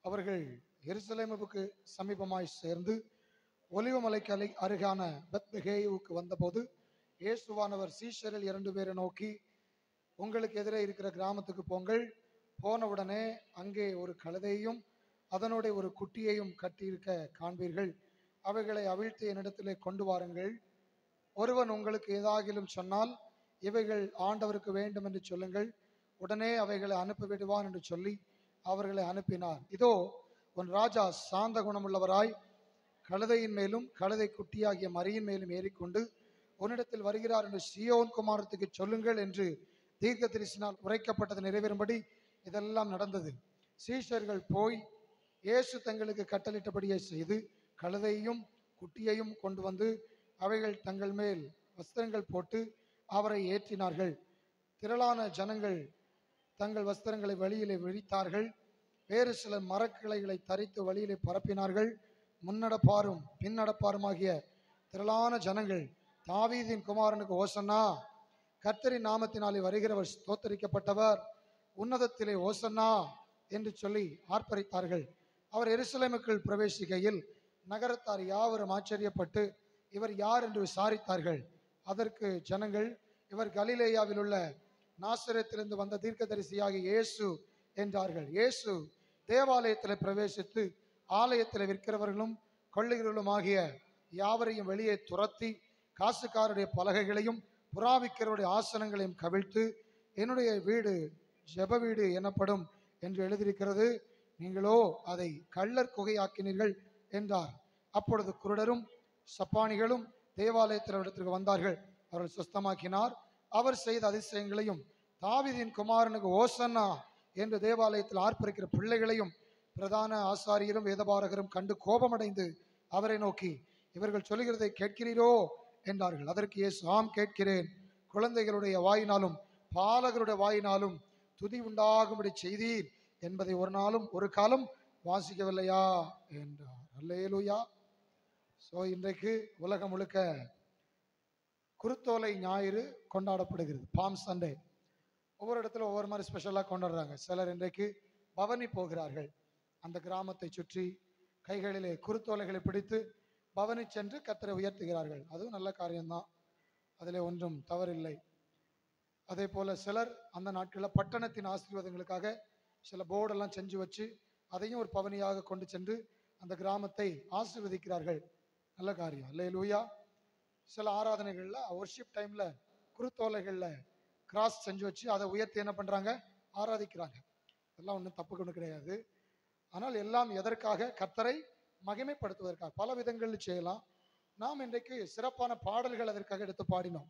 அவர்கள் எருசலேமுக்கு சமீபமாய் சேர்ந்து ஒலிவமலைக்கு அருகான பெத்லகேயுவுக்கு வந்தபோது இயேசுவானவர் சீஷரில் 2 பேரை நோக்கி, உங்களுக்கு எதிரே இருக்கிற கிராமத்துக்கு போங்கள். போனவுடனே அங்கே ஒரு கழுதையும் அதனுடைய ஒரு குட்டியையும் கட்டியிருக்க காண்பீர்கள். அவைகளை அவிழ்த்து என்னிடத்திலே கொண்டு வாருங்கள். ஒருவன் உங்களுக்கு ஏதாகிலும் சொன்னால், இவைகள் ஆண்டவருக்கு வேண்டும் என்று சொல்லுங்கள். உடனே அவைகளை அனுப்பிவிடுவான் என்று சொல்லி அவர்களை அனுப்பினார். இதோ, உன் ராஜா சாந்த குணமுள்ளவராய் கழுதையின் மேலும் கழுதை குட்டியாகிய மரியின் மேலும் ஏறிக்கொண்டு உன்னிடத்தில் வருகிறார் என்று சீயோன் குமாரத்துக்கு சொல்லுங்கள் என்று தீர்க்கதரிசினால் உரைக்கப்பட்டது நிறைவேறும்படி இதெல்லாம் நடந்தது. சீஷர்கள் போய் இயேசு தங்களுக்கு கட்டளிட்டபடியே செய்து கழுதையையும் குட்டியையும் கொண்டு வந்து அவைகள் தங்கள் மேல் வஸ்திரங்கள் போட்டு அவரை ஏற்றினார்கள். திரளான ஜனங்கள் தங்கள் வஸ்திரங்களை வழியிலே விரித்தார்கள். வேறு சில மரக்கிளைகளை தரித்து வழியிலே பரப்பினார்கள். முன்னடப்பாரும் பின்னடப்பாருமாகிய திரளான ஜனங்கள், தாவீதின் குமாரனுக்கு ஓசன்னா, கர்த்தரின் நாமத்தினாலே வருகிறவர் ஸ்தோத்தரிக்கப்பட்டவர், உன்னதத்திலே ஓசன்னா என்று சொல்லி ஆர்ப்பரித்தார்கள். அவர் எருசலேமுக்குள் பிரவேசிக்கையில் நகரத்தார் யாவரும் ஆச்சரியப்பட்டு இவர் யார் என்று விசாரித்தார்கள். அதற்கு ஜனங்கள், இவர் கலிலேயாவில் உள்ள நாசரேத்திலிருந்து வந்த தீர்க்கதரிசியாகிய இயேசு என்றார்கள். இயேசு தேவாலயத்தில் பிரவேசித்து ஆலயத்தில் விற்கிறவர்களும் கொள்ளுகிறவர்களும் ஆகிய யாவரையும் வெளியே துரத்தி காசுக்காருடைய பலகைகளையும் புறாவிக்கிறவருடைய ஆசனங்களையும் கவிழ்த்து, என்னுடைய வீடு ஜெப வீடு எனப்படும் என்று எழுதியிருக்கிறது, நீங்களோ அதை கள்ளர் குகையாக்கினீர்கள் என்றார். அப்பொழுது குருடரும் சப்பானிகளும் தேவாலயத்திற்கு வந்தார்கள். அவர்கள் சுஸ்தமாக்கினார். அவர் செய்த அதிசயங்களையும் தாவீதின் குமாரனுக்கு ஓசன்னா என்று தேவாலயத்தில் ஆர்ப்பரிக்கிற பிள்ளைகளையும் பிரதான ஆசாரியரும் வேதபாரகரும் கண்டு கோபமடைந்து அவரை நோக்கி, இவர்கள் சொல்லுகிறதை கேட்கிறீரோ என்றார்கள். அதற்கு இயேசு, ஆம் கேட்கிறேன். குழந்தைகளுடைய வாயினாலும் பாலகருடைய வாயினாலும் துதி உண்டாகும்படி செய்தீர் என்பதை ஒரு காலம் வாசிக்கவில்லையா என்றார். அல்லேலூயா. ஸோ இன்றைக்கு உலகம் முழுக்க குருத்தோலை ஞாயிறு கொண்டாடப்படுகிறது, பாம் சண்டே. ஒவ்வொரு இடத்துல ஒவ்வொரு மாதிரி ஸ்பெஷலாக கொண்டாடுறாங்க. சிலர் இன்றைக்கு பவனி போகிறார்கள். அந்த கிராமத்தை சுற்றி கைகளிலே குருத்தோலைகளை பிடித்து பவனி சென்று கர்த்தரை உயர்த்துகிறார்கள். அதுவும் நல்ல காரியம்தான், அதில் ஒன்றும் தவறில்லை. அதே போல் சிலர் அந்த நாட்களில் பட்டணத்தின் ஆசீர்வாதங்களுக்காக சில போர்டெல்லாம் செஞ்சு வச்சு அதையும் ஒரு பவனியாக கொண்டு சென்று அந்த கிராமத்தை ஆசீர்வதிக்கிறார்கள். நல்ல காரியம், அல்லேலூயா. சில ஆராதனைகளில் வொர்ஷிப் டைமில் குருத்தோலைகளில் கிராஸ் செஞ்சு வச்சு அதை உயர்த்தி என்ன பண்ணுறாங்க, ஆராதிக்கிறாங்க. அதெல்லாம் ஒன்றும் தப்பு ஒன்றும் கிடையாது. ஆனால் எல்லாம் எதற்காக? கர்த்தரை மகிமைப்படுத்துவதற்காக. பல விதங்களில் செய்யலாம். நாம் இன்றைக்கு சிறப்பான பாடல்கள் அதற்காக எடுத்து பாடினோம்.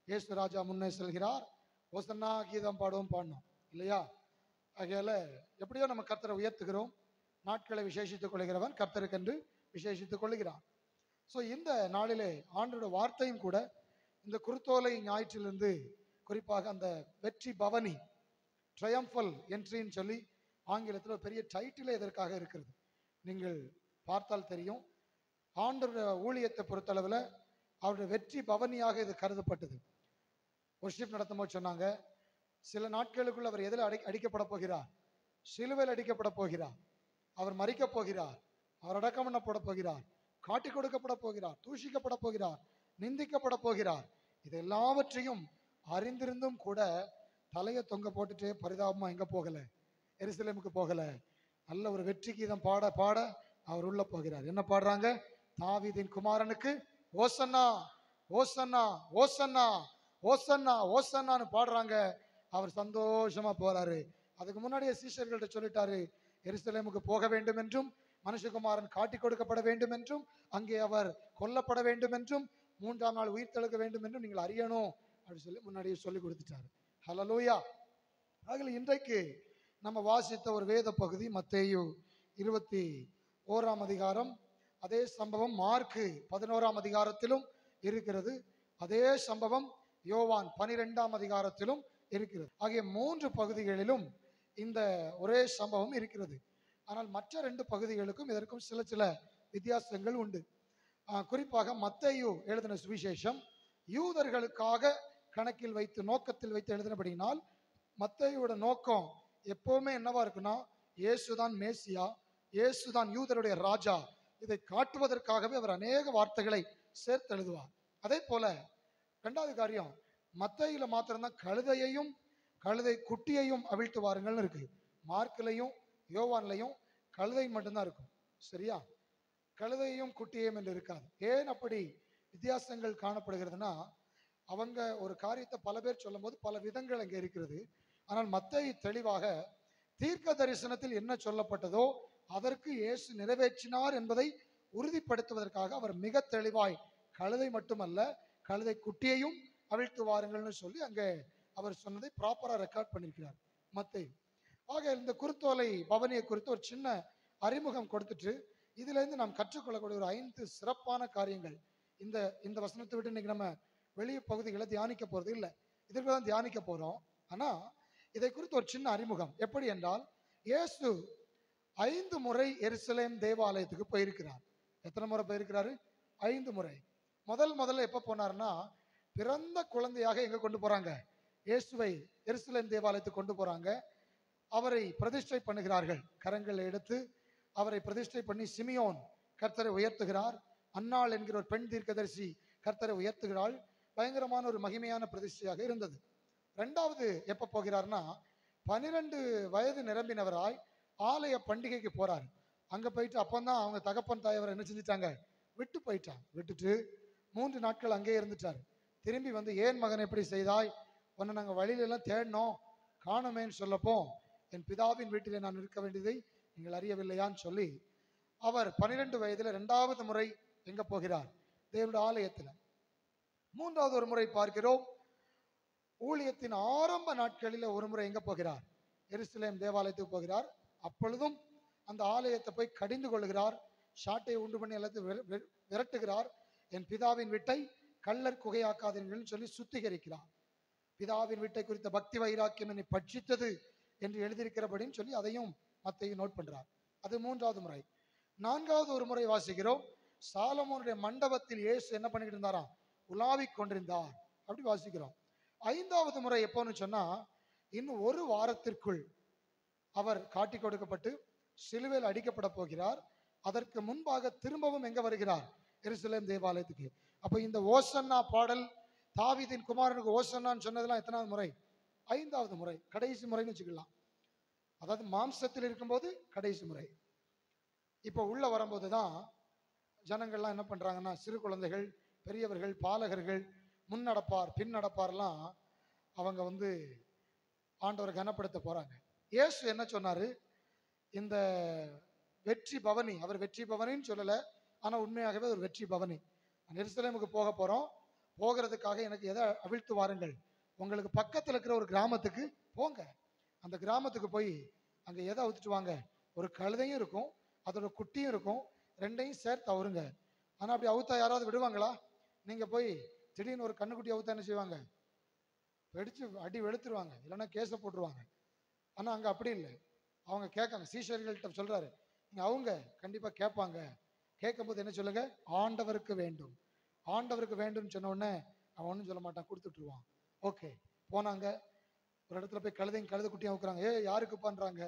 இயேசு ராஜா முன்னே செல்கிறார், ஓசன்னா கீதம் பாடினோம் இல்லையா? ஆகையால எப்படியோ நம்ம கர்த்தரை உயர்த்துகிறோம். நாட்களை விசேஷித்துக் கொள்கிறவன் கர்த்தருக்கென்று விசேஷித்துக் கொள்கிறான். ஸோ இந்த நாளிலே ஆண்டோட வார்த்தையும் கூட இந்த குருத்தோலை ஞாயிற்றிலிருந்து, குறிப்பாக அந்த வெற்றி பவனி, ட்ரையம்ஃபல் என்ட்ரின்னு சொல்லி ஆங்கிலத்தில் ஒரு பெரிய டைட்டிலே இதற்காக இருக்கிறது. நீங்கள் பார்த்தால் தெரியும். ஆண்டோட ஊழியத்தை பொறுத்தளவில் அவருடைய வெற்றி பவனியாக இது கருதப்பட்டது. வொர்ஷிப் நடத்தும் போது சொன்னாங்க, சில நாட்களுக்குள் அவர் எதில் அடிக்கப்பட போகிறார்? சிலுவையில் அடிக்கப்பட போகிறார். அவர் மரிக்கப் போகிறார். அவர் அடக்கம் பண்ணப்பட போகிறார். காட்டி கொடுக்கப்பட போகிறார். தூஷிக்கப்பட போகிறார். நிந்திக்கப்பட போகிறார். இது எல்லாவற்றையும் அறிந்திருந்தும் கூட தலையை தொங்க போட்டுட்டு பரிதாபமா எங்க போகல, எருசலேமுக்கு போகல. நல்ல ஒரு வெற்றி கீதம் பாட பாட அவர் உள்ள போகிறார். என்ன பாடுறாங்க? தாவீதின் குமாரனுக்கு ஓசன்னா, ஓசன்னா, ஓசன்னா, ஓசன்னா, ஓசன்னான்னு பாடுறாங்க. அவர் சந்தோஷமா போறாரு. அதுக்கு முன்னாடியே சீஷர்கள்ட்ட சொல்லிட்டாரு, எருசலேமுக்கு போக வேண்டும் என்றும், மனுஷகுமாரன் காட்டி கொடுக்கப்பட வேண்டும் என்றும், அங்கே அவர் கொல்லப்பட வேண்டும் என்றும், 3ஆம் நாள் உயிர்த்தெழுக்க வேண்டும் என்றும் நீங்கள் அறியணும் அப்படின்னு சொல்லி முன்னாடியே சொல்லி கொடுத்துட்டாரு. ஹல்லேலூயா. ஆகவே இன்றைக்கு நம்ம வாசித்த ஒரு வேத பகுதி மத்தேயு 21ஆம் அதிகாரம். அதே சம்பவம் மார்க்கு 11ஆம் அதிகாரத்திலும் இருக்கிறது. அதே சம்பவம் யோவான் 12ஆம் அதிகாரத்திலும் இருக்கிறது. ஆகிய 3 பகுதிகளிலும் இந்த ஒரே சம்பவம் இருக்கிறது. ஆனால் மற்ற 2 பகுதிகளுக்கும் இதற்கும் சில சில வித்தியாசங்கள் உண்டு. குறிப்பாக மத்தேயு எழுதின சுவிசேஷம் யூதர்களுக்காக கணக்கில் வைத்து, நோக்கத்தில் வைத்து எழுதினபடினால் மத்தேயுவோட நோக்கம் எப்பவுமே என்னவா இருக்குன்னா, இயேசுதான் மேசியா, இயேசுதான் யூதருடைய ராஜா, இதை காட்டுவதற்காகவே அவர் அநேக வார்த்தைகளை சேர்த்து எழுதுவார். அதே போல இரண்டாவது காரியம், மத்தேயுல மாத்திரம்தான் கழுதையையும் கழுதை குட்டியையும் அவிழ்த்து வாருங்கள்னு இருக்கு. மார்க்லையும் யோவான்லையும் கழுதை மட்டும்தான் இருக்கும். சரியா? கழுதையும் குட்டியையும் என்று இருக்காது. ஏன் அப்படி வித்தியாசங்கள் காணப்படுகிறதுனா, அவங்க ஒரு காரியத்தை பல பேர் சொல்லும் போது பல விதங்கள் அங்கே இருக்கிறது. ஆனால் மத்தேயு தெளிவாக தீர்க்க தரிசனத்தில் என்ன சொல்லப்பட்டதோ அதற்கு இயேசு நிறைவேற்றினார் என்பதை உறுதிப்படுத்துவதற்காக அவர் மிக தெளிவாய் கழுதை மட்டுமல்ல கழுதை குட்டியையும் அவிழ்த்து வாருங்கள்னு சொல்லி அங்கே அவர் சொன்னதை ப்ராப்பரா ரெக்கார்ட் பண்ணியிருக்கிறார் மத்தேயு. ஆக இந்த குருத்தோலை பவனியை குறித்து ஒரு சின்ன அறிமுகம் கொடுத்துட்டு இதுல இருந்து நாம் கற்றுக்கொள்ளக்கூடிய ஒரு 5 சிறப்பான காரியங்கள். இந்த இந்த வசனத்தை விட்டு இன்னைக்கு நம்ம வெளிய பகுதிகளை தியானிக்க போறது இல்லை, இதற்கு தான் தியானிக்க போறோம். ஆனா இதை குறித்து ஒரு சின்ன அறிமுகம். எப்படி என்றால், இயேசு 5 முறை எருசலேம் தேவாலயத்துக்கு போயிருக்கிறார். எத்தனை முறை போயிருக்கிறாரு? 5 முறை. முதல்ல எப்ப போனார்னா, பிறந்த குழந்தையாக எங்க கொண்டு போறாங்க? இயேசுவை எருசலேம் தேவாலயத்துக்கு கொண்டு போறாங்க. அவரை பிரதிஷ்டை பண்ணுகிறார்கள். கரங்களை எடுத்து அவரை பிரதிஷ்டை பண்ணி சிமியோன் கர்த்தரை உயர்த்துகிறார். அன்னாள் என்கிற ஒரு பெண் தீர்க்கதரிசி கர்த்தரை உயர்த்துகிறாள். பயங்கரமான ஒரு மகிமையான பிரதிஷ்டையாக இருந்தது. இரண்டாவது எப்ப போகிறார்னா, 12 வயது நிரம்பினவராய் ஆலய பண்டிகைக்கு போறாரு. அங்க போயிட்டு அப்பந்தான் அவங்க தகப்பன் தாய் அவரை என்ன செஞ்சிட்டாங்க? விட்டு போயிட்டாங்க. விட்டுட்டு 3 நாட்கள் அங்கே இருந்துட்டாரு. திரும்பி வந்து, ஏன் மகன் எப்படி செய்தாய்? உன்னை நாங்க வழியில எல்லாம் தேடினோம், காணமேன்னு சொல்லப்போ, என் பிதாவின் வீட்டிலே நான் இருக்க வேண்டியதை நீங்கள் அறியவில்லையான்னு சொல்லி அவர் 12 வயதுல 2வது முறை எங்க போகிறார்? தேவனுடைய ஆலயத்துல. 3வது ஒரு முறை பார்க்கிறோம், ஊழியத்தின் ஆரம்ப நாட்களில் ஒரு முறை எங்க போகிறார்? எருசலேம் தேவாலயத்துக்கு போகிறார். அப்பொழுதும் அந்த ஆலயத்தை போய் கடிந்து கொள்கிறார். ஷாட்டை உண்டு பண்ணி எல்லாத்தையும் விரட்டுகிறார். என் பிதாவின் வீட்டை கள்ளர் குகையாக்காதீர்கள் சொல்லி சுத்திகரிக்கிறார். பிதாவின் வீட்டை குறித்த பக்தி வைராக்கியம் என்னை பட்சித்தது என்று எழுதியிருக்கிறபடின்னு சொல்லி அதையும் மத்தேயு நோட் பண்றார். அது 3வது முறை. 4வது ஒரு முறை வாசிக்கிறோம், சாலமோனுடைய மண்டபத்தில் இயேசு என்ன பண்ணிட்டு இருந்தாராம்? உலாவிக் கொண்டிருந்தார். அப்படி வாசிக்கிறோம். 5வது முறை எப்போன்னு சொன்னா, இன்னும் ஒரு வாரத்திற்குள் அவர் காட்டி கொடுக்கப்பட்டு சிலுவையில் அடிக்கப்பட போகிறார். அதற்கு முன்பாக திரும்பவும் எங்க வருகிறார்? எருசலேம் தேவாலயத்துக்கு. அப்ப இந்த ஓசன்னா பாடல், தாவீதின் குமாரனுக்கு ஓசன்னான்னு சொன்னதெல்லாம் எத்தனாவது முறை? 5வது முறை, கடைசி முறைன்னு வச்சுக்கலாம். அதாவது மாம்சத்தில் இருக்கும்போது கடைசி முறை. இப்போ உள்ள வரும்போதுதான் ஜனங்கள்லாம் என்ன பண்றாங்கன்னா, சிறு குழந்தைகள், பெரியவர்கள், பாலகர்கள், முன் நடப்பார் பின் நடப்பார்லாம் அவங்க வந்து ஆண்டவரை கனப்படுத்த போறாங்க. இயேசு என்ன சொன்னாரு? இந்த வெற்றி பவனி, அவர் வெற்றி பவனின்னு சொல்லல, ஆனா உண்மையாகவே ஒரு வெற்றி பவனி. எருசலேமுக்கு போக போறோம், போகிறதுக்காக எனக்கு எதை அவிழ்த்து வாருங்கள், உங்களுக்கு பக்கத்தில் இருக்கிற ஒரு கிராமத்துக்கு போங்க. அந்த கிராமத்துக்கு போய் அங்க எதை அவுத்துட்டு வாங்க? ஒரு கழுதையும் இருக்கும், அதோட குட்டியும் இருக்கும், ரெண்டையும் சேர்த்து அவருங்க. ஆனா அப்படி அவுத்தா யாராவது விடுவாங்களா? நீங்க போய் திடீர்னு ஒரு கண்ணுக்குட்டி அவுத்தா என்ன செய்வாங்க? வெடிச்சு அடி வெளுத்துருவாங்க, இல்லைன்னா கேஸை போட்டுருவாங்க. ஆனா அங்க அப்படி இல்லை. அவங்க கேட்காங்க. சீஷர்கள்ட்ட சொல்றாரு, நீங்க அவங்க கண்டிப்பா கேட்பாங்க. கேட்கும்போது என்ன சொல்லுங்க? ஆண்டவருக்கு வேண்டும். ஆண்டவருக்கு வேண்டும் சொன்ன உடனே அவன் ஒன்றும் சொல்ல மாட்டான், கொடுத்துட்டுருவான். ஓகே, போனாங்க. ஒரு இடத்துல போய் கழுத குட்டியும் வைக்கிறாங்க. யாருக்கு பண்றாங்க?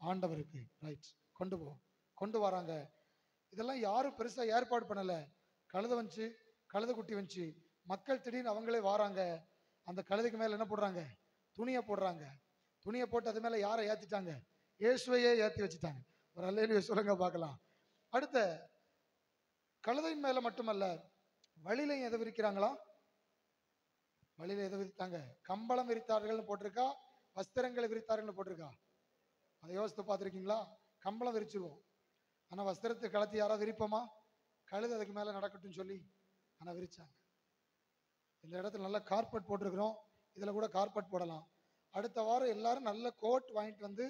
ஆண்டவருக்கு. ரைட், கொண்டு போ. கொண்டு வராங்க. இதெல்லாம் யாரும் பெருசா ஏற்பாடு பண்ணல. கழுத வந்துச்சு, கழுத குட்டி வந்துச்சு. மக்கள் திடீர்னு அவங்களே வாராங்க. அந்த கழுதைக்கு மேல என்ன போடுறாங்க? துணியை போடுறாங்க. துணியை போட்டு அது மேல யாரை ஏத்திட்டாங்க? இயேசுவையே ஏத்தி வச்சுட்டாங்க. ஒரு அல்லேலூயா சொல்லுங்க பார்க்கலாம். அடுத்த கழுதையின் மேல மட்டுமல்ல, வழியிலையும் எதை விரிக்கிறாங்களா? வழியில எதை விரித்தாங்க? கம்பளம் விரித்தார்கள்னு போட்டிருக்கா, வஸ்திரங்களை விரித்தார்கள் போட்டிருக்கா? அதை யோசித்து பார்த்துருக்கீங்களா? கம்பளம் விரிச்சிருவோம், ஆனா வஸ்திரத்தை கலத்தி யாராவது விரிப்போமா? கழுது அதுக்கு மேல நடக்கட்டும் சொல்லி ஆனா விரிச்சாங்க. இந்த இடத்துல நல்ல கார்பெட் போட்டிருக்கிறோம், இதுல கூட கார்பெட் போடலாம். அடுத்த வாரம் எல்லாரும் நல்ல கோட் வாங்கிட்டு வந்து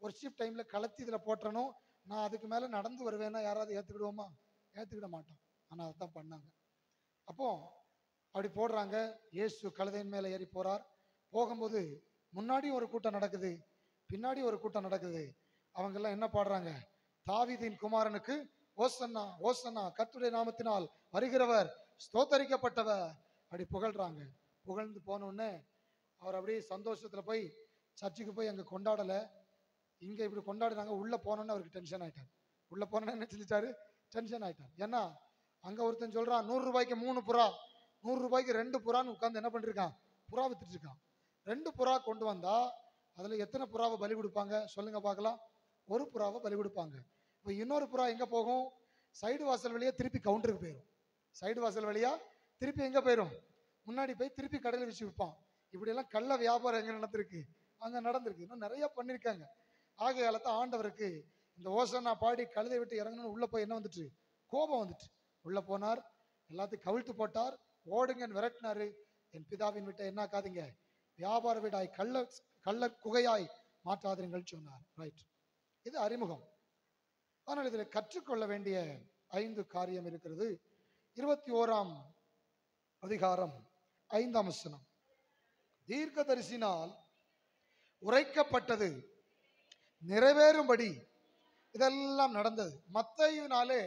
ஒர்ஷிப் டைம்ல கலத்தி இதுல போட்டணும். நான் அதுக்கு மேல நடந்து வருவேன்னா யாராவது ஏத்துக்கிடுவோமா? ஏத்துக்கிட மாட்டோம். ஆனா அதான் பண்ணாங்க. அப்போ அப்படி போடுறாங்க. இயேசு கழுதையின் மேல ஏறி போறார். போகும்போது முன்னாடி ஒரு கூட்டம் நடக்குது, பின்னாடி ஒரு கூட்டம் நடக்குது. அவங்க எல்லாம் என்ன பாடுறாங்க? தாவீதின் குமாரனுக்கு ஓசன்னா, ஓசன்னா, கர்த்தருடைய நாமத்தினால் வருகிறவர் ஸ்தோத்தரிக்கப்பட்டவர். அப்படி புகழ்றாங்க. புகழ்ந்து போன உடனே அவர் அப்படியே சந்தோஷத்துல போய் சர்ச்சுக்கு போய் அங்க கொண்டாடல, இங்க இப்படி கொண்டாடினாங்க. உள்ள போனோன்னு அவருக்கு டென்ஷன் ஆயிட்டார். உள்ள போன என்ன செஞ்சிட்டாரு, டென்ஷன் ஆயிட்டார். ஏன்னா அங்க ஒருத்தன் சொல்றான் 100 ரூபாய்க்கு 3 புறா, 100 ரூபாய்க்கு 2 புறான்னு உட்கார்ந்து என்ன பண்ணிருக்கான், புறா வித்துட்டு இருக்கான். 2 புறா கொண்டு வந்தா அதுல எத்தனை புறாவை பலி கொடுப்பாங்க சொல்லுங்க பார்க்கலாம்? ஒரு புறாவை பலி கொடுப்பாங்க. இப்போ இன்னொரு புறா எங்க போகும்? சைடு வாசல் வழியா திருப்பி கவுண்டருக்கு போயிடும். சைடு வாசல் வழியா திருப்பி எங்க போயிடும்? முன்னாடி போய் திருப்பி கடையில் வச்சு விற்பான். இப்படி எல்லாம் கள்ள வியாபாரம் எங்க நடந்திருக்கு? அங்க நடந்திருக்கு. இன்னும் நிறைய பண்ணிருக்காங்க. ஆகையால தான் ஆண்டவருக்கு இந்த ஓசன்னா பாடி கழுதை விட்டு இறங்கணும்னு உள்ள போய் என்ன வந்துட்டு, கோபம் வந்துட்டு. உள்ள போனார், எல்லாத்தையும் கவிழ்த்து போட்டார், ஓடுங்கன்னு விரட்டினாரு. என் பிதாவின் விட்ட என்ன ஆக்காதீங்க, வியாபார வீடாய் கள்ள குகையாய் மாற்றாதீர்கள் சொன்னார். ரைட், இது அறிமுகம். ஆனால் இதில் கற்றுக்கொள்ள வேண்டிய 5 காரியம் இருக்கிறது. 21ஆம் அதிகாரம் 5ஆம் வசனம். தீர்க்கதரிசினால் உரைக்கப்பட்டது நிறைவேறும்படி இதெல்லாம் நடந்தது. மத்தேயுனாலே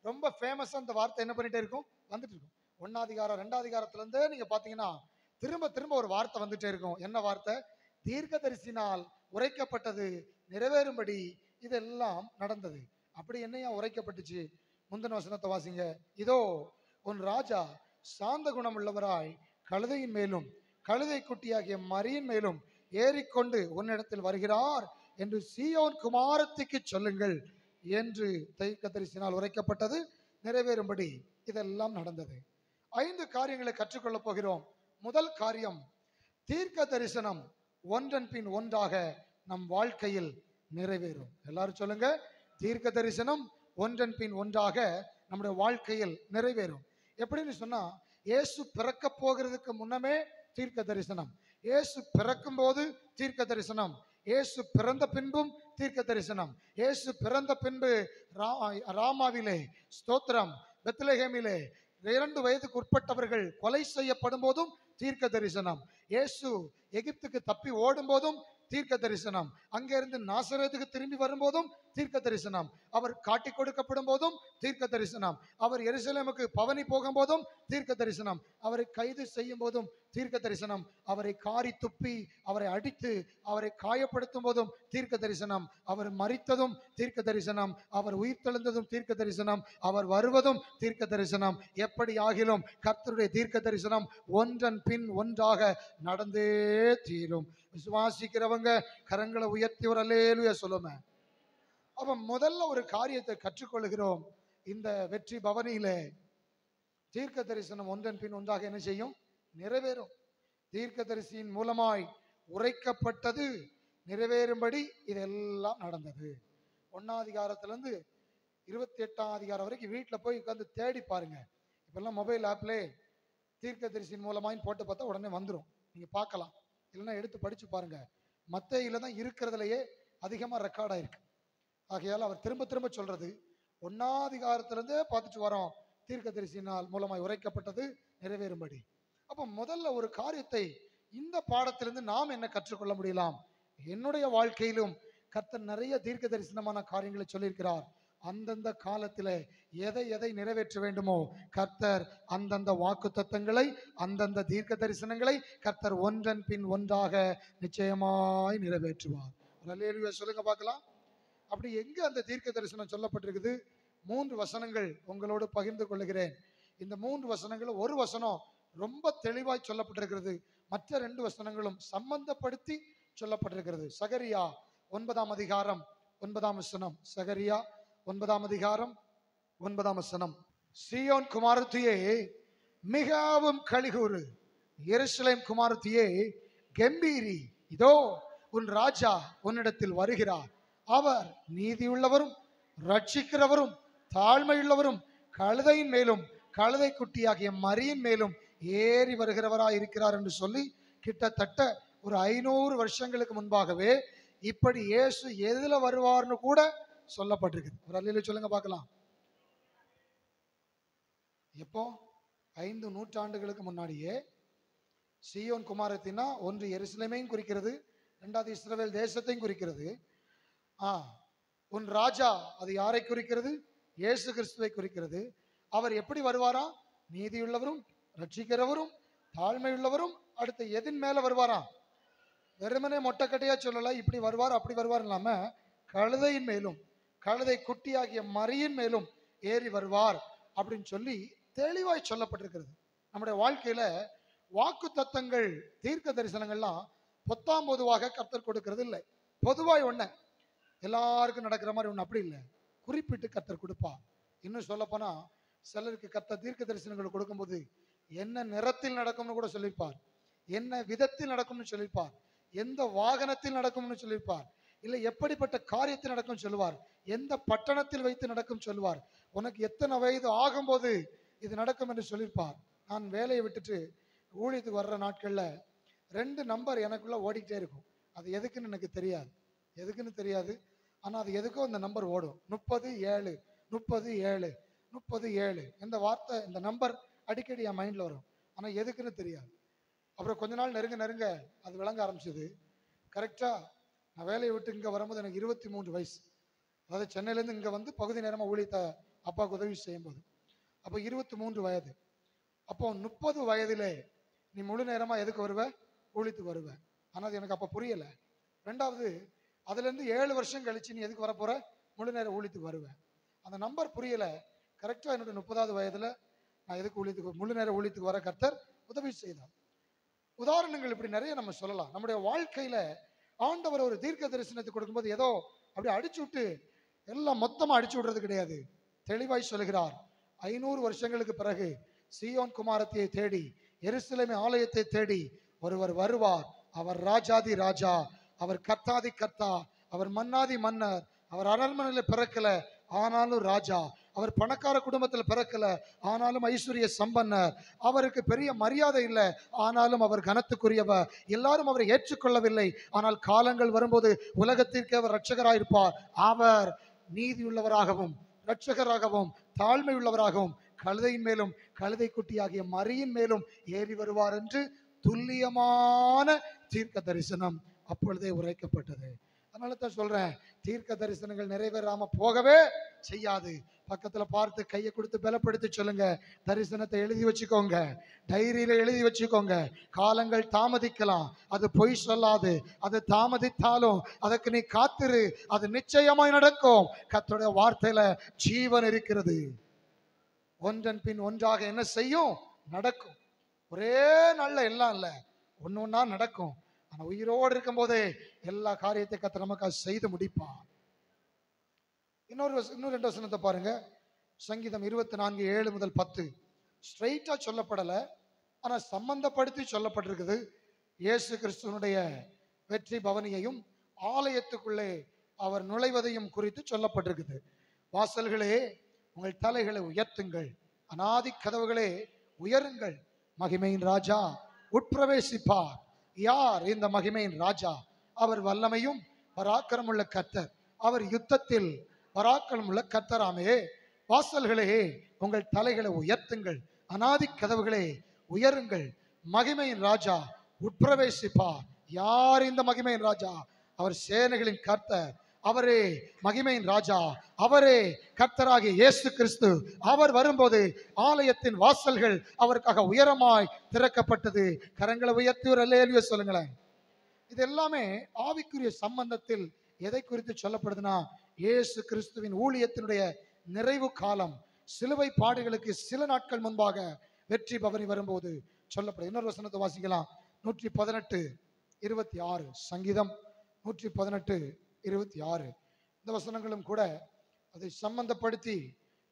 ரொம்ப ஃபேமஸ் அந்த வார்த்தை என்ன பண்ணிட்டே இருக்கும், வந்துட்டு இருக்கும். 1ஆம் அதிகாரம் 2ஆம் அதிகாரத்துல இருந்தே நீங்க பாத்தீங்கன்னா திரும்ப திரும்ப ஒரு வார்த்தை வந்துட்டே இருக்கும். என்ன வார்த்தை? தீர்க்கதரிசினால் உரைக்கப்பட்டது நிறைவேறும்படி இதெல்லாம் நடந்தது. அப்படி என்னையா உரைக்கப்பட்டுச்சு? முந்தின வசனத்தை வாசிங்க. இதோ உன் ராஜா சாந்த குணம் உள்ளவராய் கழுதையின் மேலும் கழுதை குட்டியாகிய மரியின் மேலும் ஏறிக்கொண்டு உன்னிடத்தில் வருகிறார் என்று சீயோன் குமாரத்திக்கு சொல்லுங்கள் என்று தீர்க்கதரிசினால் உரைக்கப்பட்டது நிறைவேறும்படி இதெல்லாம் நடந்தது. 5 காரியங்களை கற்றுக்கொள்ள போகிறோம். முதல் காரியம், தீர்க்க தரிசனம் ஒன்றன் பின் ஒன்றாக நம் வாழ்க்கையில் நிறைவேறும். எல்லாரும் சொல்லுங்க, தீர்க்க தரிசனம் ஒன்றன் பின் ஒன்றாக நம்முடைய வாழ்க்கையில் நிறைவேறும். எப்படின்னு சொன்னா, இயேசு பிறக்க போகிறதுக்கு முன்னமே தீர்க்க தரிசனம், இயேசு பிறக்கும் போது தீர்க்க தரிசனம், இயேசு பிறந்த பின்பும் தீர்க்க தரிசனம், இயேசு பிறந்த பின்பு ராமாவிலே ஸ்தோத்திரம், பெத்லகேமிலே 2 வயதுக்கு உட்பட்டவர்கள் கொலை செய்யப்படும் போதும் தீர்க்க தரிசனம், இயேசு எகிப்துக்கு தப்பி ஓடும் போதும் தீர்க்க தரிசனம், அங்கிருந்து நாசரேத்துக்கு திரும்பி வரும்போதும் தீர்க்க தரிசனம், அவர் காட்டி கொடுக்கப்படும் போதும் தீர்க்க தரிசனம், அவர் எருசலேமுக்கு பவனி போகும் போதும் தீர்க்க தரிசனம், அவரை கைது செய்யும் போதும் தீர்க்க தரிசனம், அவரை காரி துப்பி அவரை அடித்து அவரை காயப்படுத்தும் போதும் தீர்க்க தரிசனம், அவர் மரித்ததும் தீர்க்க தரிசனம், அவர் உயிர்த்தெழுந்ததும் தீர்க்க தரிசனம், அவர் வருவதும் தீர்க்க தரிசனம். எப்படி ஆகிலும் கர்த்தருடைய தீர்க்க தரிசனம் ஒன்றன் பின் ஒன்றாக நடந்தே தீரும். விசுவாசிக்கிறவங்க கரங்களை உயர்த்தி ஒரு அல்லேலூயா சொல்லுங்க. அப்ப முதல்ல ஒரு காரியத்தை கற்றுக்கொள்கிறோம். இந்த வெற்றி பவனியிலே தீர்க்க தரிசனம் ஒன்றன் பின் ஒன்றாக என்ன செய்யும்? நிறைவேறும். தீர்க்க தரிசியின் மூலமாய் உரைக்கப்பட்டது நிறைவேறும்படி இதெல்லாம் நடந்தது. 1ஆம் அதிகாரத்திலிருந்து 28ஆம் அதிகாரம் வரைக்கும் வீட்டில் போய் உட்கார்ந்து தேடி பாருங்க. இப்பெல்லாம் மொபைல் ஆப்லே தீர்க்க தரிசியின் மூலமாய் போட்டு பார்த்தா உடனே வந்துடும், நீங்க பார்க்கலாம். இல்லைன்னா எடுத்து படிச்சு பாருங்க. மத்தேயுல தான் இருக்கிறதுலையே அதிகமாக ரெக்கார்ட் ஆயிருக்கு. ஆகையால் அவர் திரும்ப திரும்ப சொல்றது 1ஆம் அதிகாரத்திலிருந்தே பார்த்துட்டு வரோம், தீர்க்க தரிசினால் மூலமாய் உரைக்கப்பட்டது நிறைவேறும்படி. அப்போ முதல்ல ஒரு காரியத்தை இந்த பாடத்திலிருந்து நாம் என்ன கற்றுக்கொள்ள முடியலாம்? என்னுடைய வாழ்க்கையிலும் கர்த்தர் நிறைய தீர்க்க தரிசனமான காரியங்களை சொல்லியிருக்கிறார். அந்தந்த காலத்தில் எதை எதை நிறைவேற்ற வேண்டுமோ கர்த்தர் அந்தந்த வாக்கு தத்தங்களை, அந்தந்த தீர்க்க தரிசனங்களை கர்த்தர் ஒன்றன் பின் ஒன்றாக நிச்சயமாய் நிறைவேற்றுவார். அல்லேலூயா சொல்லுங்க பார்க்கலாம். அப்படி எங்க அந்த தீர்க்க தரிசனம் சொல்லப்பட்டிருக்குது? 3 வசனங்கள் உங்களோடு பகிர்ந்து கொள்ளுகிறேன். இந்த 3 வசனங்கள், ஒரு வசனம் ரொம்ப தெளிவாய் சொல்லப்பட்டிருக்கிறது, மற்ற 2 வசனங்களும் சம்பந்தப்படுத்தி சொல்லப்பட்டிருக்கிறது. சகரியா 9ஆம் அதிகாரம் 9ஆம் வசனம். சகரியா 9ஆம் அதிகாரம் 9ஆம் வசனம். சீயோன் குமாரத்தியே மிகவும் களிகூறு, எருசலேம் குமாரத்தியே கம்பீரி, இதோ உன் ராஜா உன்னிடத்தில் வருகிறார், அவர் நீதியுள்ளவரும் ரட்சிக்கிறவரும் தாழ்மையுள்ளவரும் கழுதையின் மேலும் கழுதை குட்டியாகிய மரியின் மேலும் ஏறி வருகிறவராய் இருக்கிறார் என்று சொல்லி கிட்டத்தட்ட ஒரு 500 வருஷங்களுக்கு முன்பாகவே இப்படி இயேசு எதுல வருவார்னு கூட சொல்லப்பட்டிருக்கு. ஒரு அல்லேலூயா சொல்லுங்க பார்க்கலாம். எப்போ? 5 நூற்றாண்டுகளுக்கு முன்னாடியே சீயோன் குமாரத்தினா ஒன்று எருசலேமையும் குறிக்கிறது, 2வது இஸ்ரவேல் தேசத்தையும் குறிக்கிறது. உன் ராஜா அது யாரை குறிக்கிறது? இயேசு கிறிஸ்துவை குறிக்கிறது. அவர் எப்படி வருவாரா? நீதியுள்ளவரும் ரட்சிக்கிறவரும் தாழ்மையுள்ளவரும். அடுத்து எதின் மேல வருவாரா? வெறுமனே மொட்டைக்கட்டையா சொல்லல, இப்படி வருவார் அப்படி வருவார் இல்லாம கழுதையின் மேலும் கழுதை குட்டியாகிய மரியின் மேலும் ஏறி வருவார் அப்படின்னு சொல்லி தெளிவாய் சொல்லப்பட்டிருக்கிறது. நம்முடைய வாழ்க்கையில வாக்கு தத்தங்கள், தீர்க்க தரிசனங்கள்லாம் பொத்தாம் பொதுவாக கர்த்தர் கொடுக்கிறது இல்லை. பொதுவாய் ஒண்ணு எல்லாருக்கும் நடக்கிற மாதிரி ஒண்ணு அப்படி இல்லை, குறிப்பிட்டு கர்த்தர் கொடுப்பார். இன்னும் சொல்ல போனா சிலருக்கு கர்த்தர் தீர்க்க தரிசனங்கள் கொடுக்கும்போது என்ன நிறத்தில் நடக்கும்னு கூட சொல்லியிருப்பார், என்ன விதத்தில் நடக்கும்னு சொல்லியிருப்பார், எந்த வாகனத்தில் நடக்கும்னு சொல்லியிருப்பார், இல்லை எப்படிப்பட்ட காரியத்தில் நடக்கும் சொல்லுவார், எந்த பட்டணத்தில் வைத்து நடக்கும் சொல்லுவார், உனக்கு எத்தனை வயது ஆகும்போது இது நடக்கும் என்று சொல்லியிருப்பார். நான் வேலையை விட்டுட்டு ஊழியத்துக்கு வர்ற நாட்கள்ல 2 நம்பர் எனக்குள்ள ஓடிக்கிட்டே இருக்கும். அது எதுக்குன்னு எனக்கு தெரியாது, எதுக்குன்னு தெரியாது. ஆனா அது எதுக்கோ அந்த நம்பர் ஓடும். 37 37 37 இந்த வார்த்தை, இந்த நம்பர் அடிக்கடி என் மைண்ட்ல வரும். ஆனா எதுக்குன்னு தெரியாது. அப்புறம் கொஞ்ச நாள் நெருங்க நெருங்க அது விளங்க ஆரம்பிச்சது. கரெக்டா நான் வேலையை விட்டு இங்க வரும்போது எனக்கு 23 வயசு. அதாவது சென்னையிலேருந்து இங்க வந்து பகுதி நேரமா ஊழியத்தை அப்பாவுக்கு உதவி செய்யும்போது அப்போ 23 வயது. அப்போ 30 வயதிலே நீ முழு நேரமா எதுக்கு வருவ, ஊழியத்துக்கு வருவ. ஆனா அது எனக்கு அப்ப புரியல. ரெண்டாவது அதுல இருந்து 7 வருஷம் கழிச்சு நீ எதுக்கு வரப்போற, முழு நேர ஊழியத்துக்கு வருவேன். அந்த நம்பர் புரியல. கரெக்டா என்னோட 30வது வயதுல நான் எதுக்கு ஊழியத்துக்கு, முழு நேர ஊழியத்துக்கு வர கர்த்தர் உதவி செய்தார். உதாரணங்கள் இப்படி நிறைய நம்ம சொல்லலாம். நம்முடைய வாழ்க்கையில ஆண்டவர் ஒரு தீர்க்க தரிசனத்தை கொடுக்கும்போது ஏதோ அப்படி அடிச்சு விட்டு எல்லாம் மொத்தமா அடிச்சு விடுறது கிடையாது. தெளிவாய் சொல்கிறார், 500 வருஷங்களுக்கு பிறகு சீயோன் குமாரத்தியை தேடி, எருசலேம் ஆலயத்தை தேடி ஒருவர் வருவார். அவர் ராஜாதி ராஜா, அவர் கர்த்தாதி கர்த்தா, அவர் மன்னாதி மன்னர். அவர் அரண்மனையில பிறக்கல, ஆனாலும் ராஜா. அவர் பணக்கார குடும்பத்தில் பிறக்கல, ஆனாலும் ஐஸ்வர்ய சம்பன்னர். அவருக்கு பெரிய மரியாதை இல்லை, ஆனாலும் அவர் கனத்துக்குரியவர். எல்லாரும் அவரை ஏற்றுக்கொள்ளவில்லை, ஆனால் காலங்கள் வரும்போது உலகத்திற்கு அவர் இரட்சகராயிருப்பார். அவர் நீதியுள்ளவராகவும் இரட்சகராகவும் தாழ்மை உள்ளவராகவும் கழுதையின் மேலும் கழுதை குட்டியாகிய மரியின் மேலும் ஏறி வருவார் என்று துல்லியமான தீர்க்க தரிசனம் அப்பொழுதே உரைக்கப்பட்டது. அதனால தான் சொல்றேன், தீர்க்க தரிசனங்கள் நிறைவேறாம போகவே செய்யாது. பக்கத்துல பார்த்து கையை கொடுத்து பலப்படுத்தி சொல்லுங்க, தரிசனத்தை எழுதி வச்சுக்கோங்க, டைரியில எழுதி வச்சுக்கோங்க. காலங்கள் தாமதிக்கலாம், அது பொய் சொல்லாது. அது தாமதித்தாலும் அதற்கு நீ காத்திரு, அது நிச்சயமாய் நடக்கும். கர்த்தருடைய வார்த்தையில ஜீவன் இருக்கிறது. ஒன்றன் பின் ஒன்றாக என்ன செய்யும், நடக்கும். ஒரே நாள்ல எல்லாம் இல்ல, ஒன்னு ஒன்னா நடக்கும். ஆனா உயிரோடு இருக்கும் போதே எல்லா காரியத்தை கர்த்தர் நமக்கு செய்து முடிப்பார். இன்னும் 2 வசனத்தை பாருங்க. சங்கீதம் 24:7 முதல் 10 ஸ்ட்ரைட்டா சொல்லப்படல, ஆனா சம்பந்தப்படுத்தி சொல்லப்பட்டிருக்குது. இயேசு கிறிஸ்துவனுடைய வெற்றி பவனியையும் ஆலயத்துக்குள்ளே அவர் நுழைவதையும் குறித்து சொல்லப்பட்டிருக்குது. வாசல்களே உங்கள் தலைகளை உயர்த்துங்கள், அநாதி கதவுகளே உயருங்கள், மகிமையின் ராஜா உட்பிரவேசிப்பார். யார் இந்த மகிமையின் ராஜா? அவர் வல்லமையும் பராக்கிரமுள்ள கர்த்தர், அவர் யுத்தத்தில் பராக்கிரமுள்ள கர்த்தராமே. வாசல்களே உங்கள் தலைகளை உயர்த்துங்கள், அநாதி கதவுகளே உயருங்கள், மகிமையின் ராஜா உட்பிரவேசிப்பார். யார் இந்த மகிமையின் ராஜா? அவர் சேனைகளின் கர்த்தர், அவரே மகிமையின் ராஜா, அவரே கர்த்தராகிய இயேசு கிறிஸ்து. அவர் வரும்போது ஆலயத்தின் வாசல்கள் அவருக்காக உயரமாய் திறக்கப்பட்டது. கரங்களை உயர்த்தி ஒரு அல்லேலூயா சொல்லுங்களேன். இது எல்லாமே ஆவிக்குரிய சம்பந்தத்தில் எதை குறித்து சொல்லப்படுதுன்னா, இயேசு கிறிஸ்துவின் ஊழியத்தினுடைய நிறைவு காலம், சிலுவை பாடுகளுக்கு சில நாட்கள் முன்பாக வெற்றி பவனி வரும்போது சொல்லப்படுது. இன்னொரு வசனத்தை வாசிக்கலாம். 118:26 சங்கீதம் 118:26 இந்த வசனங்களும் கூட அதை சம்பந்தப்படுத்தி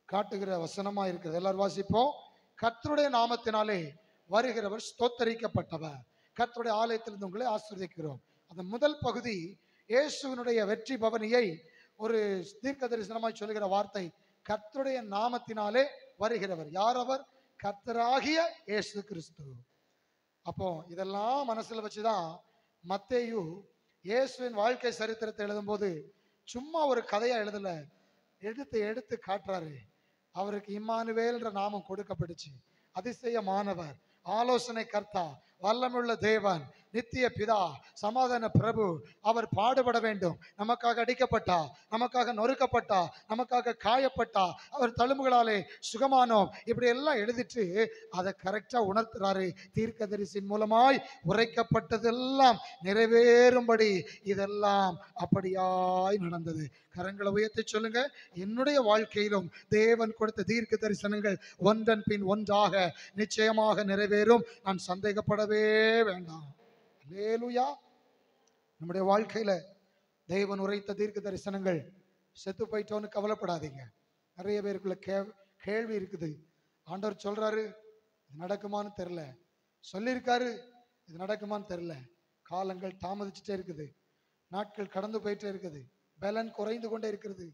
காட்டுகிற வசனமா இருக்கிறது. எல்லாரும் வாசிப்போம். கர்த்தருடைய நாமத்தினாலே வருகிறவர் ஸ்தோத்தரிக்கப்பட்டவர். கர்த்தருடைய ஆலயத்திலிருந்து உங்களை ஆசீர்வதிக்கிறோம். அந்த முதல் பகுதி இயேசுவினுடைய வெற்றி பவனியை ஒரு தீர்க்க தரிசனமாய் சொல்லுகிற வார்த்தை, கர்த்தருடைய நாமத்தினாலே வருகிறவர். யார் அவர்? கர்த்தராகிய இயேசு கிறிஸ்து. அப்போ இதெல்லாம் மனசுல வச்சுதான் மத்தேயு இயேசுவின் வாழ்க்கை சரித்திரத்தை எழுதும் போது சும்மா ஒரு கதையா எழுதல, எடுத்து காட்டுறாரு. அவருக்கு இம்மானுவேல்ன்ற நாமம் கொடுக்கப்பட்டுச்சு. அதிசயமானவர், ஆலோசனை கர்த்தா, வல்லமுள்ள தேவன், நித்திய பிதா, சமாதான பிரபு, அவர் பாடுபட வேண்டும், நமக்காக அடிக்கப்பட்டார், நமக்காக நொறுக்கப்பட்டார், நமக்காக காயப்பட்டார், அவர் தழும்புகளாலே சுகமானோம். இப்படி எல்லாம் எழுதிட்டு அதை கரெக்டா உணர்த்துறாரு. தீர்க்கதரிசியின் மூலமாய் உரைக்கப்பட்டதெல்லாம் நிறைவேறும்படி இதெல்லாம் அப்படியாய் நடந்தது. கரங்களை உயர்த்தி சொல்லுங்க, என்னுடைய வாழ்க்கையிலும் தேவன் கொடுத்த தீர்க்க தரிசனங்கள் ஒன்றன் பின் ஒன்றாக நிச்சயமாக நிறைவேறும். நான் சந்தேகப்படவே வேண்டாம். அல்லேலூயா. நம்முடைய வாழ்க்கையில தேவன் உரைத்த தீர்க்க தரிசனங்கள் செத்து போயிட்டோன்னு கவலைப்படாதீங்க. நிறைய பேருக்குள்ள கேள்வி இருக்குது. ஆண்டவர் சொல்றாரு, இது நடக்குமான்னு தெரியல, சொல்லியிருக்காரு, இது நடக்குமான்னு தெரியல. காலங்கள் தாமதிச்சுட்டே இருக்குது, நாட்கள் கடந்து போயிட்டே இருக்குது, பலன் குறைந்து கொண்டே இருக்கிறது,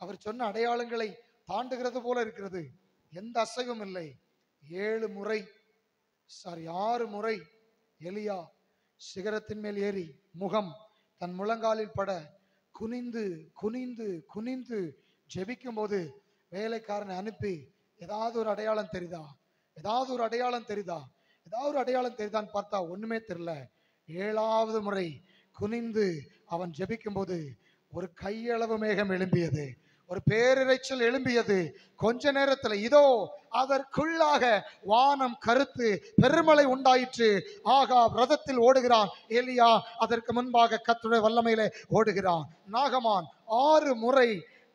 அவர் சொன்ன அடையாளங்களை தாண்டுகிறது போல இருக்கிறது, எந்த அசைவும் இல்லை. 6 முறை எலியா சிகரத்தின் மேல் ஏறி முகம் தன் முழங்காலில் பட குனிந்து குனிந்து குனிந்து ஜெபிக்கும் போது வேலைக்காரனை அனுப்பி ஏதாவது ஒரு அடையாளம் தெரியுதா, ஏதாவது ஒரு அடையாளம் தெரியுதா, ஏதாவது ஒரு அடையாளம் தெரியுதான்னு பார்த்தா ஒண்ணுமே தெரியல. 7வது முறை குனிந்து அவன் ஜெபிக்கும் போது ஒரு கையளவு மேகம் எழும்பியது, ஒரு பேரிரைச்சல் எழும்பியது. கொஞ்ச நேரத்துல இதோ அதற்குள்ளாக வானம் கருத்து பெருமழை உண்டாயிற்று. ஆகா ரதத்தில் ஓடுகிறான், எலியா அதற்கு முன்பாக கர்த்தருடைய வல்லமையிலே ஓடுகிறான். நாகமான் 6 முறை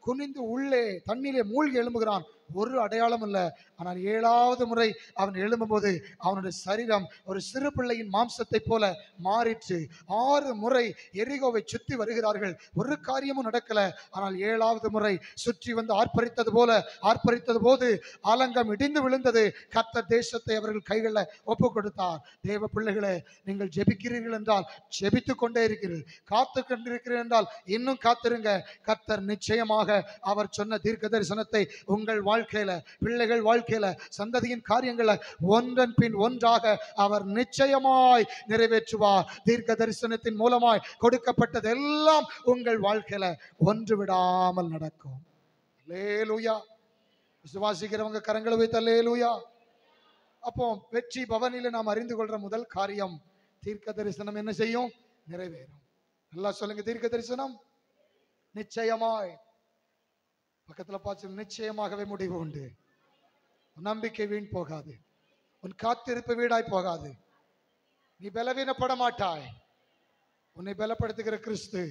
குனிந்து உள்ளே தண்ணீரை மூழ்கி எழும்புகிறான், ஒரு அடையாளம் இல்லை. ஆனால் 7வது முறை அவன் எழும்பும்போது அவனுடைய சரீரம் ஒரு சிறு பிள்ளையின் மாம்சத்தை போல மாறிற்று. 6 முறை எரிகோவை சுற்றி வருகிறார்கள், ஒரு காரியமும் நடக்கல. ஆனால் 7வது முறை சுற்றி வந்து ஆர்ப்பரித்தது போது ஆலங்கம் இடிந்து விழுந்தது. கர்த்தர் தேசத்தை அவர்கள் கைகளில் ஒப்பு கொடுத்தார். தேவ பிள்ளைகளே, நீங்கள் ஜெபிக்கிறீர்கள் என்றால் ஜெபித்துக் கொண்டே இருக்கிறீர்கள், காத்து கொண்டிருக்கிறீர்கள் என்றால் இன்னும் காத்திருங்க. கர்த்தர் நிச்சயமாக அவர் சொன்ன தீர்க்க தரிசனத்தை உங்கள் வாழ்க்கையில, பிள்ளைகள் வாழ்க்கையில, சந்ததியின் காரியங்கள ஒன்றன் பின் ஒன்றாக அவர் நிச்சயமாய் நிறைவேற்றுவார். தீர்க்க தரிசனத்தின் மூலமாய் கொடுக்கப்பட்டது எல்லாம் உங்கள் வாழ்க்கையில ஒன்று விடாமல் நடக்கும். அல்லேலூயா. விசுவாசிக்கிறவங்க கரங்களை வைத்து அல்லேலூயா. அப்போ வெற்றி பவனில நாம் அறிந்து கொள்ற முதல் காரியம், தீர்க்க தரிசனம் என்ன செய்யும்? நிறைவேறும். நல்லா சொல்லுங்க, தீர்க்க தரிசனம் நிச்சயமாய். பக்கத்துல பார்த்து, நிச்சயமாகவே முடிவு உண்டு. உன் நம்பிக்கை வீண் போகாது, உன் காத்திருப்பு வீடாய் போகாது, நீ பலவீனப்பட மாட்டாய். உன்னை பலப்படுத்துகிற கிறிஸ்து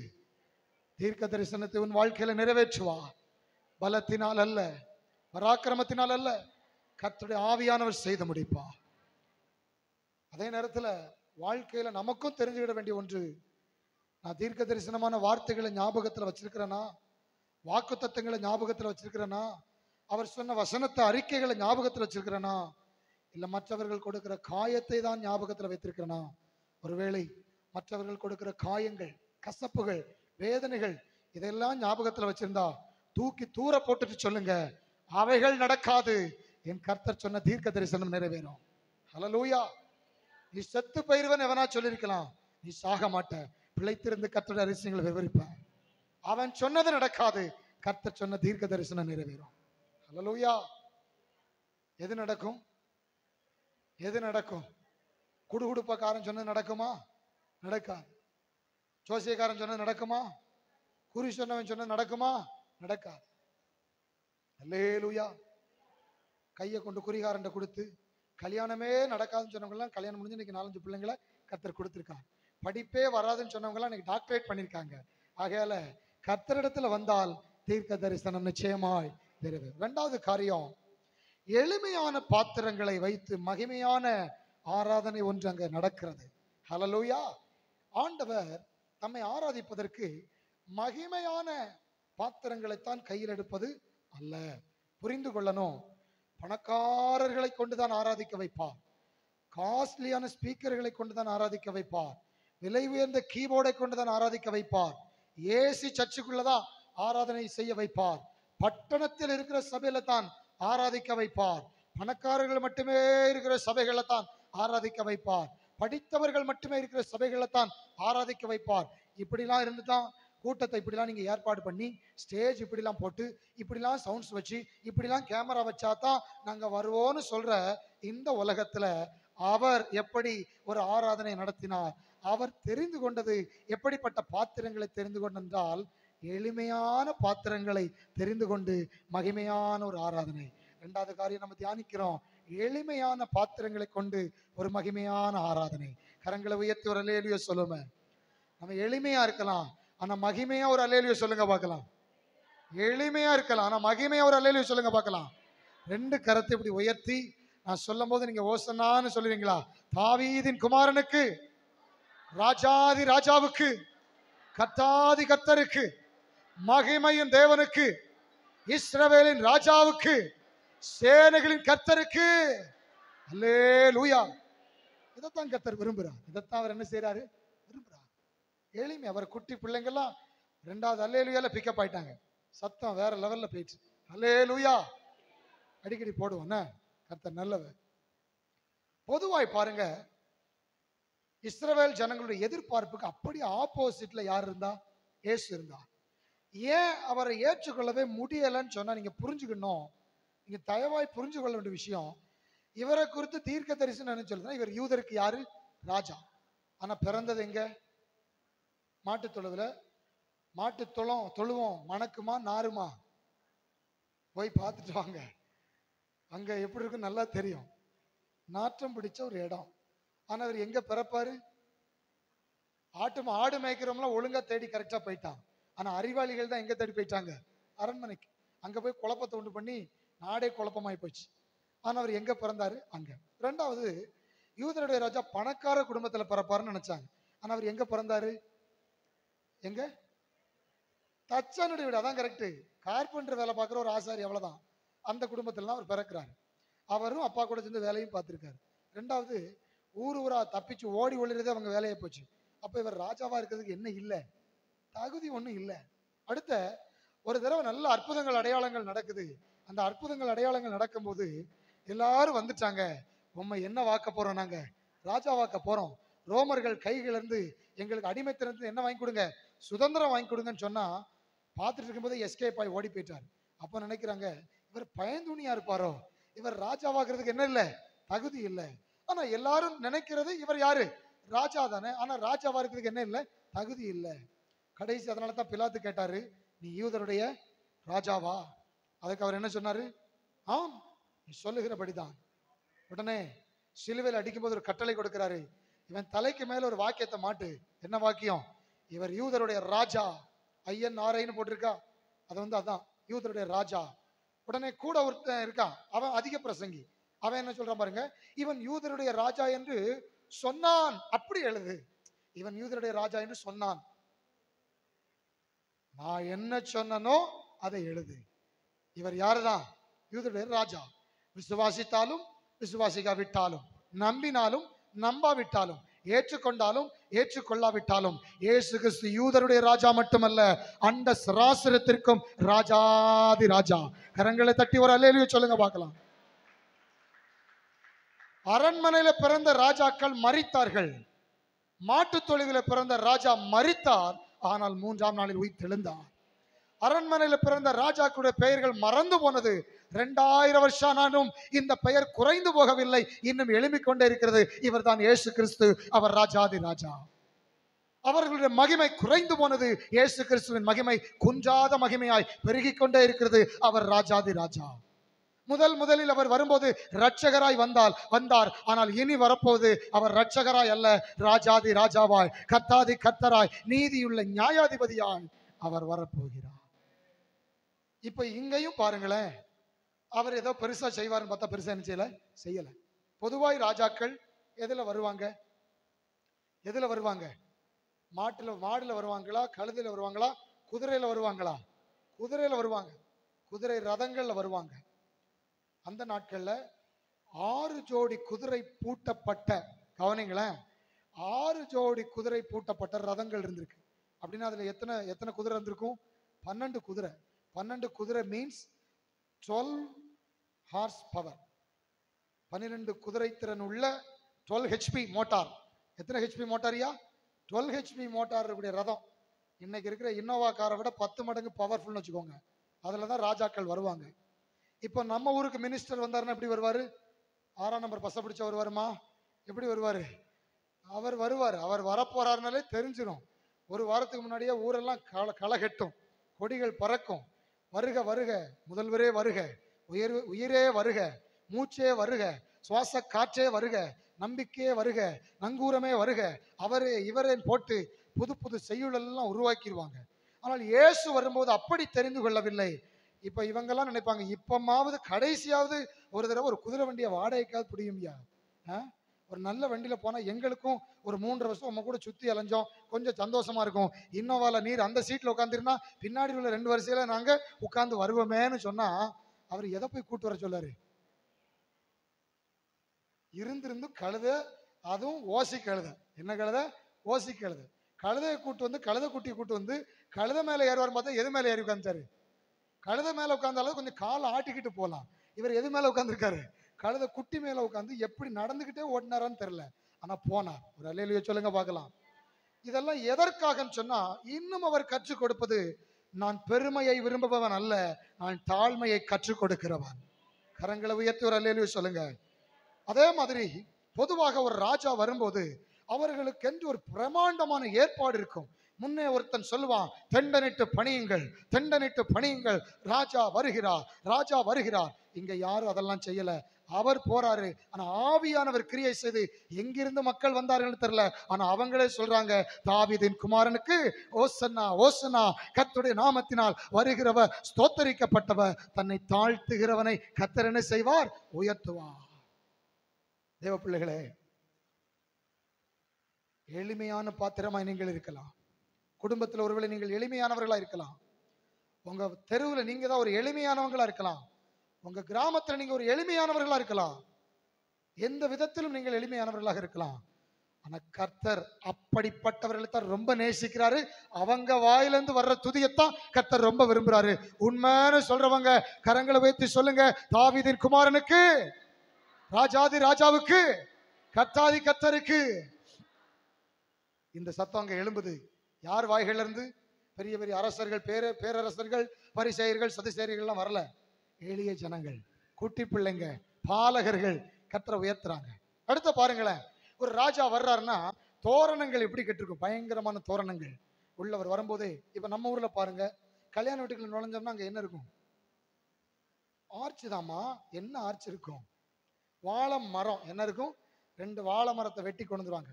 தீர்க்க தரிசனத்தை உன் வாழ்க்கையில நிறைவேற்றுவா. பலத்தினால் அல்ல, பராக்கிரமத்தினால் அல்ல, கர்த்தருடைய ஆவியானவர் செய்து முடிப்பா. அதே நேரத்துல வாழ்க்கையில நமக்கும் தெரிஞ்சுக்கிட வேண்டிய ஒன்று, நான் தீர்க்க தரிசனமான வார்த்தைகளை ஞாபகத்துல வச்சிருக்கிறேனா, வாக்கு தத்தங்களை ஞாபகத்துல வச்சிருக்கிறேனா, அவர் சொன்ன வசனத்தை அறிக்கைகளை ஞாபகத்துல வச்சிருக்கிறேனா, இல்ல மற்றவர்கள் கொடுக்கிற காயத்தை தான் ஞாபகத்துல வைத்திருக்கிறேனா? ஒருவேளை மற்றவர்கள் கொடுக்கிற காயங்கள், கசப்புகள், வேதனைகள் இதெல்லாம் ஞாபகத்துல வச்சிருந்தா தூக்கி தூர போட்டுட்டு சொல்லுங்க, அவைகள் நடக்காது, என் கர்த்தர் சொன்ன தீர்க்க தரிசனம் நிறைவேறும். ஹல்லேலூயா. நீ செத்து போயிருவன் எவனா சொல்லியிருக்கலாம், நீ சாக மாட்ட, பிழைத்திருந்து கர்த்தருடைய ரகசியங்களை விவரிப்ப. அவன் சொன்னது நடக்காது, கர்த்தர் சொன்ன தீர்க்க தரிசனம் நிறைவேறும். ஹல்லேலூயா. எது நடக்கும்? எது நடக்கும்? குடுகுடுப்பக்காரன் சொன்னது நடக்குமா? நடக்காது. ஜோசியக்காரன் சொன்னது நடக்குமா? குறி சொன்னவன் சொன்னது நடக்குமா? நடக்காது. அல்லேலூயா. கையை கொண்டு குறிகாரன் கொடுத்து கல்யாணமே நடக்காதுன்னு சொன்னவங்கலாம் கல்யாணம் முடிஞ்சு இன்னைக்கு 4-5 பிள்ளைங்களை கர்த்தர் கொடுத்திருக்காங்க. படிப்பே வராதுன்னு சொன்னவங்கலாம் இன்னைக்கு டாக்டரேட் பண்ணியிருக்காங்க. ஆகையால கர்த்தரிடத்துல வந்தால் தீர்க்க தரிசனம் நிச்சயமாய் நிறைவேறும். 2வது காரியம், எளிமையான பாத்திரங்களை வைத்து மகிமையான ஆராதனை ஒன்று அங்க நடக்கிறது. ஹல்லேலூயா. ஆண்டவர் தம்மை ஆராதிப்பதற்கு மகிமையான பாத்திரங்களைத்தான் கையில் எடுப்பது அல்ல. புரிந்து கொள்ளணும், பணக்காரர்களை கொண்டுதான் ஆராதிக்க வைப்பார், காஸ்ட்லியான ஸ்பீக்கர்களை கொண்டுதான் ஆராதிக்க வைப்பார், விலை உயர்ந்த கீபோர்டை கொண்டுதான் ஆராதிக்க வைப்பார், ஏசி சர்ச்சுக்குள்ளதான் ஆராதனை செய்ய வைப்பார், பட்டணத்தில் இருக்கிற சபையில தான் ஆராதிக்க வைப்பார், பணக்காரர்கள் மட்டுமே இருக்கிற சபைகளை தான் ஆராதிக்க வைப்பார், படித்தவர்கள் மட்டுமே இருக்கிற சபைகளை தான் ஆராதிக்க வைப்பார். இப்படிலாம் இருந்துதான் கூட்டத்தை இப்படிலாம் நீங்க ஏற்பாடு பண்ணி ஸ்டேஜ் இப்படிலாம் போட்டு இப்படிலாம் சவுண்ட்ஸ் வச்சு இப்படிலாம் கேமரா வச்சா தான் நாங்க வருவோம்னு சொல்ற இந்த உலகத்துல அவர் எப்படி ஒரு ஆராதனை நடத்தினார், அவர் தெரிந்து கொண்டது எப்படிப்பட்ட பாத்திரங்களை தெரிந்து கொண்டென்றால் எளிமையான பாத்திரங்களை தெரிந்து கொண்டு மகிமையான ஒரு ஆராதனை. இரண்டாவது காரியம் நம்ம தியானிக்கிறோம், எளிமையான பாத்திரங்களை கொண்டு ஒரு மகிமையான ஆராதனை. கரங்களை உயர்த்தி ஒரு அல்லேலூயா சொல்லுமே. நம்ம எளிமையா இருக்கலாம், ஆனா மகிமையா ஒரு அல்லேலூயா சொல்லுங்க பார்க்கலாம். எளிமையா இருக்கலாம், ஆனா மகிமையா ஒரு அல்லேலூயா சொல்லுங்க பார்க்கலாம். ரெண்டு கரத்தை இப்படி உயர்த்தி நான் சொல்லும் போது நீங்க ஓசன்னான்னு சொல்லுவீங்களா? தாவீதின் குமாரனுக்கு, ராஜாதி ராஜாவுக்கு, கர்த்தாதி கர்த்தருக்கு, மகிமையின் தேவனுக்கு, இஸ்ரவேலின் ராஜாவுக்கு, சேனைகளின் கர்த்தருக்கு அல்லேலூயா. இதைத்தான் கர்த்தர் விரும்புறார். இதைத்தான் அவர் என்ன செய்யறாரு? விரும்புறார். எளிமை. அவர் குட்டி பிள்ளைங்கெல்லாம் ரெண்டாவது அல்லேலூயால பிக்கப் ஆயிட்டாங்க. சத்தம் வேற லெவல்ல போயிடுச்சு. அல்லேலூயா அடிக்கடி போடுவோம். கர்த்தர் நல்லவர். பொதுவாய் பாருங்க, இஸ்ரவேல் ஜனங்களுடைய எதிர்பார்ப்புக்கு அப்படி ஆப்போசிட்ல யார் இருந்தா? இயேசு இருந்தா. ஏன் அவரை ஏற்றுக்கொள்ளவே முடியலன்னு சொன்னா நீங்க புரிஞ்சுக்கணும். நீங்க தயவாய் புரிஞ்சு கொள்ள வேண்டிய விஷயம், இவரை குறித்து தீர்க்க தரிசனம் சொல்லுதுன்னா, இவர் யூதருக்கு யாரு? ராஜா. ஆனா பிறந்தது எங்க? மாட்டு தொழுவுல. மாட்டு தொழுவோம் மணக்குமா நாருமா? போய் பார்த்துட்டு வாங்க, அங்க எப்படி இருக்கு நல்லா தெரியும். நாற்றம் பிடிச்ச ஒரு இடம். ஆனா அவர் எங்க பிறப்பாரு? ஆடு மேய்க்கிறவங்களாம் ஒழுங்கா தேடி கரெக்டா போயிட்டான். ஆனா அறிவாளிகள் தான் எங்க தேடி போயிட்டாங்க? அரண்மனைக்கு. அங்க போய் குழப்பத்தை உண்டு பண்ணி நாடே குழப்பமாய் போச்சு. ஆனா அவர் எங்க பிறந்தாரு? அங்க. ரெண்டாவது, யூதருடைய ராஜா பணக்கார குடும்பத்துல பிறப்பாருன்னு நினைச்சாங்க. ஆனா அவர் எங்க பிறந்தாரு? எங்க? தச்சனுடைய வீடு. அதான் கரெக்ட். கார்பெண்டர் வேலை பார்க்குற ஒரு ஆசாரி, அவ்வளவுதான். அந்த குடும்பத்துல அவர் பிறக்கிறாரு. அவரும் அப்பா கூட சேர்ந்து வேலையும் பார்த்திருக்காரு. ரெண்டாவது, ஊரா தப்பிச்சு ஓடி ஒளிறதே அவங்க வேலையை போச்சு. அப்ப இவர் ராஜாவா இருக்கிறதுக்கு என்ன இல்லை? தகுதி ஒண்ணும் இல்லை. அடுத்த ஒரு தடவை நல்ல அற்புதங்கள் அடையாளங்கள் நடக்குது. அந்த அற்புதங்கள் அடையாளங்கள் நடக்கும் போது எல்லாரும் வந்துட்டாங்க. உண்மை என்ன வாக்க போறோம்? நாங்க ராஜா வாக்க போறோம். ரோமர்கள் கைகள் இருந்து எங்களுக்கு அடிமைத்திலிருந்து என்ன வாங்கி கொடுங்க? சுதந்திரம் வாங்கி கொடுங்கன்னு சொன்னா, பார்த்துட்டு இருக்கும்போது எஸ்கேப் ஆகி ஓடி போயிட்டார். அப்ப நினைக்கிறாங்க, இவர் பயந்துணியா இருப்பாரோ, இவர் ராஜாவாக்குறதுக்கு என்ன இல்லை? தகுதி இல்லை. ஆனா எல்லாரும் நினைக்கிறது இவர் யாரு? ராஜா தானே. ஆனா ராஜாவா இருக்கிறதுக்கு என்ன இல்லை? தகுதி இல்லை. கடைசி அதனாலதான் பிலாத்து கேட்டாரு, நீ யூதருடைய ராஜாவா? அதுக்கு அவர் என்ன சொன்னாரு? ஆம், நீ சொல்லுகிறபடிதான். உடனே சிலுவையில் அடிக்கும்போது ஒரு கட்டளை கொடுக்கிறாரு. இவன் தலைக்கு மேல ஒரு வாக்கியத்தை மாட்டு. என்ன வாக்கியம்? இவர் யூதருடைய ராஜா. INRIன்னு போட்டிருக்கா, அது அதான் யூதருடைய ராஜா. உடனே கூட ஒருத்தன் இருக்கான், அவன் அதிக பிரசங்கி. அவன் என்ன சொல்றான் பாருங்க, இவன் யூதருடைய ராஜா என்று சொன்னான். அப்படி எழுது, இவன் யூதருடைய ராஜா என்று சொன்னான். நான் என்ன சொன்னனோ அதை எழுது. இவர் யாருதான்? யூதருடைய ராஜா. விசுவாசித்தாலும் விசுவாசிக்காவிட்டாலும், நம்பினாலும் நம்பாவிட்டாலும், ஏற்றுக்கொண்டாலும் ஏற்றுக்கொள்ளாவிட்டாலும், இயேசு கிறிஸ்து யூதருடைய ராஜா மட்டுமல்ல, அண்ட சராசரத்திற்கும் ராஜாதி ராஜா. கரங்களை தட்டி ஒரு அல்லேலூயா சொல்லுங்க பார்க்கலாம். அரண்மனையில பிறந்த ராஜாக்கள் மரித்தார்கள். மாட்டு தொழுவில பிறந்த ராஜா மரித்தார், ஆனால் 3ஆம் நாளில் உயிர்த்தெழுந்தார். அரண்மனையில பிறந்த ராஜாக்களுடைய பெயர்கள் மறந்து போனது. 2000 வருஷம் ஆனாலும் இந்த பெயர் குறைந்து போகவில்லை, இன்னும் எழும்பிக் கொண்டே இருக்கிறது. இவர் தான் இயேசு கிறிஸ்து. அவர் ராஜாதி ராஜா. அவர்களுடைய மகிமை குறைந்து போனது, இயேசு கிறிஸ்துவின் மகிமை குன்றாத மகிமையாய் பெருகிக் கொண்டே இருக்கிறது. அவர் ராஜாதி ராஜா. முதலில் அவர் வரும்போது ரட்சகராய் வந்தார். ஆனால் இனி வரப்போது அவர் ரட்சகராய் அல்ல, ராஜாதி ராஜாவாய், கர்த்தாதி கர்த்தராய், நீதியுள்ள நியாயாதிபதியாய் அவர் வரப்போகிறார். இப்ப இங்கேயும் பாருங்களேன், அவர் ஏதோ பெருசா செய்வார்னு பார்த்தா பெருசா என்ன செய்யல. பொதுவாய் ராஜாக்கள் எதுல வருவாங்க? மாடுல வருவாங்களா? கழுதையில வருவாங்களா? குதிரையில வருவாங்களா? குதிரையில வருவாங்க. குதிரை ரதங்கள்ல வருவாங்க. அந்த நாட்கள்ல 6 ஜோடி குதிரை பூட்டப்பட்ட, கவனிங்களேன், 6 ஜோடி குதிரை பூட்டப்பட்ட ரதங்கள் இருந்திருக்கு. அப்படின்னா அதுல எத்தனை குதிரை இருந்திருக்கும்? 12 குதிரை. 12 குதிரை மீன்ஸ் 12 ஹார்ஸ் பவர். 12 குதிரை திறன் உள்ள 12 HP மோட்டார். எத்தனை HP மோட்டாரியா? 12 HP மோட்டார் இருக்கக்கூடிய ரதம். இன்னைக்கு இருக்கிற இன்னோவா காரை விட 10 மடங்கு பவர்ஃபுல்னு வச்சுக்கோங்க. அதுலதான் ராஜாக்கள் வருவாங்க. இப்போ நம்ம ஊருக்கு மினிஸ்டர் வந்தாருன்னா எப்படி வருவாரு? 6ஆம் நம்பர் பச பிடிச்ச வருவாருமா? எப்படி வருவாரு? அவர் வருவார். அவர் வரப்போறாருனாலே தெரிஞ்சிடும். ஒரு வாரத்துக்கு முன்னாடியே ஊரெல்லாம் களை கட்டும், கொடிகள் பறக்கும். வருக வருக முதல்வரே வருக, உயிரே வருக, மூச்சே வருக, சுவாச காற்றே வருக, நம்பிக்கையே வருக, நங்கூரமே வருக, அவரே இவரே போட்டு புது புது செய்யுளெல்லாம் உருவாக்கிடுவாங்க. ஆனால் இயேசு வரும்போது அப்படி தெரிந்து கொள்ளவில்லை. இப்ப இவங்கெல்லாம் நினைப்பாங்க, இப்பமாவது கடைசியாவது ஒரு தடவை ஒரு குதிரை வண்டியை வாடகைக்காவது பிடிக்கும்யா. ஒரு நல்ல வண்டியில போனா எங்களுக்கும் ஒரு 3 வருஷம் நம்ம கூட சுத்தி அலைஞ்சோம், கொஞ்சம் சந்தோஷமா இருக்கும். இன்னோவால நீர் அந்த சீட்ல உட்காந்துருந்தா பின்னாடி உள்ள 2 வரிசையில நாங்க உட்கார்ந்து வருவோமேன்னு சொன்னா அவர் எதை போய் கூட்டு வர சொல்லாரு? இருந்திருந்து கழுத, அதுவும் ஓசி கழுத. என்ன கழுத? ஓசி கழுத. கழுதையை கூட்டு வந்து, கழுத குட்டியை கூட்டு வந்து கழுத மேல ஏறுவார் பார்த்தா எது மேல ஏறி உட்காந்துட்டாரு? கழுத மேல உட்கார்ந்தாலும் கொஞ்சம் காலை ஆட்டிக்கிட்டு போகலாம். இவர் எது மேல உட்கார்ந்துருக்காரு? கழுத குட்டி மேல உட்கார்ந்து எப்படி நடந்துகிட்டே ஓடினாரான்னு தெரியல, ஆனா போனார். ஒரு அல்லேலூயா சொல்லுங்க பார்க்கலாம். இதெல்லாம் எதற்காக சொன்னா, இன்னும் அவர் கற்றுக் கொடுப்பது, நான் பெருமையை விரும்புபவன் அல்ல, நான் தாழ்மையை கற்றுக் கொடுக்கிறவன். கரங்களை உயர்த்தி ஒரு அல்லேலூயா சொல்லுங்க. அதே மாதிரி பொதுவாக ஒரு ராஜா வரும்போது அவர்களுக்கென்று ஒரு பிரமாண்டமான ஏற்பாடு இருக்கும். முன்னே ஒருத்தன் சொல்லுவான், தெண்டனிட்டு பணியுங்கள், தெண்டனிட்டு பணியுங்கள், ராஜா வருகிறார், ராஜா வருகிறார். இங்க யாரும் அதெல்லாம் செய்யல. அவர் போறாரு. ஆனா ஆவியானவர் கிரியை செய்து எங்கிருந்து மக்கள் வந்தார்கள் தெரியல, ஆனா அவங்களே சொல்றாங்க, தாவீதின் குமாரனுக்கு ஓசன்னா, ஓசன்னா, கர்த்தருடைய நாமத்தினால் வருகிறவர் ஸ்தோத்தரிக்கப்பட்டவர், தன்னை தாழ்த்துகிறவனை கர்த்தர் என்ன செய்வார்? உயர்த்துவார். தேவ பிள்ளைகளே, எளிமையான பாத்திரமாய் நீங்கள் இருக்கலாம். குடும்பத்தில் ஒருவேளை நீங்கள் எளிமையானவர்களா இருக்கலாம். உங்க தெருவில் நீங்க தான் ஒரு எளிமையானவங்களா இருக்கலாம். உங்க கிராமத்தில் நீங்க ஒரு எளிமையானவர்களா இருக்கலாம். எந்த விதத்திலும் நீங்கள் எளிமையானவர்களாக இருக்கலாம். ஆனா கர்த்தர் அப்படிப்பட்டவர்களை தான் ரொம்ப நேசிக்கிறாரு. அவங்க வாயிலிருந்து வர்ற துதியத்தான் கர்த்தர் ரொம்ப விரும்புறாரு. உண்மைன்னு சொல்றவங்க கரங்களை வைத்து சொல்லுங்க, தாவீதின் குமாரனுக்கு, ராஜாதி ராஜாவுக்கு, கர்த்தாதி கர்த்தருக்கு. இந்த சத்தம் அங்க எழும்புது. யார் வாய்கள் இருந்து? பெரிய பெரிய அரசர்கள், பேரரசர்கள், பரிசேயர்கள், சதுசேயர்கள்லாம் வரல. எளிய ஜனங்கள், குட்டி பிள்ளைங்க, பாலகர்கள் கர்த்தரை உயர்த்துறாங்க. அடுத்த பாருங்களேன், ஒரு ராஜா வர்றாருன்னா தோரணங்கள் எப்படி கட்டிருக்கும்? பயங்கரமான தோரணங்கள். உள்ளவர் வரும்போதே, இப்ப நம்ம ஊர்ல பாருங்க, கல்யாண வீட்டுக்குள்ள நுழைஞ்சோம்னா அங்க என்ன இருக்கும்? ஆர்ச் தாமா. என்ன ஆர்ச் இருக்கும்? வாழை மரம். என்ன இருக்கும்? 2 வாழை மரத்தை வெட்டி கொண்டு வந்துருவாங்க.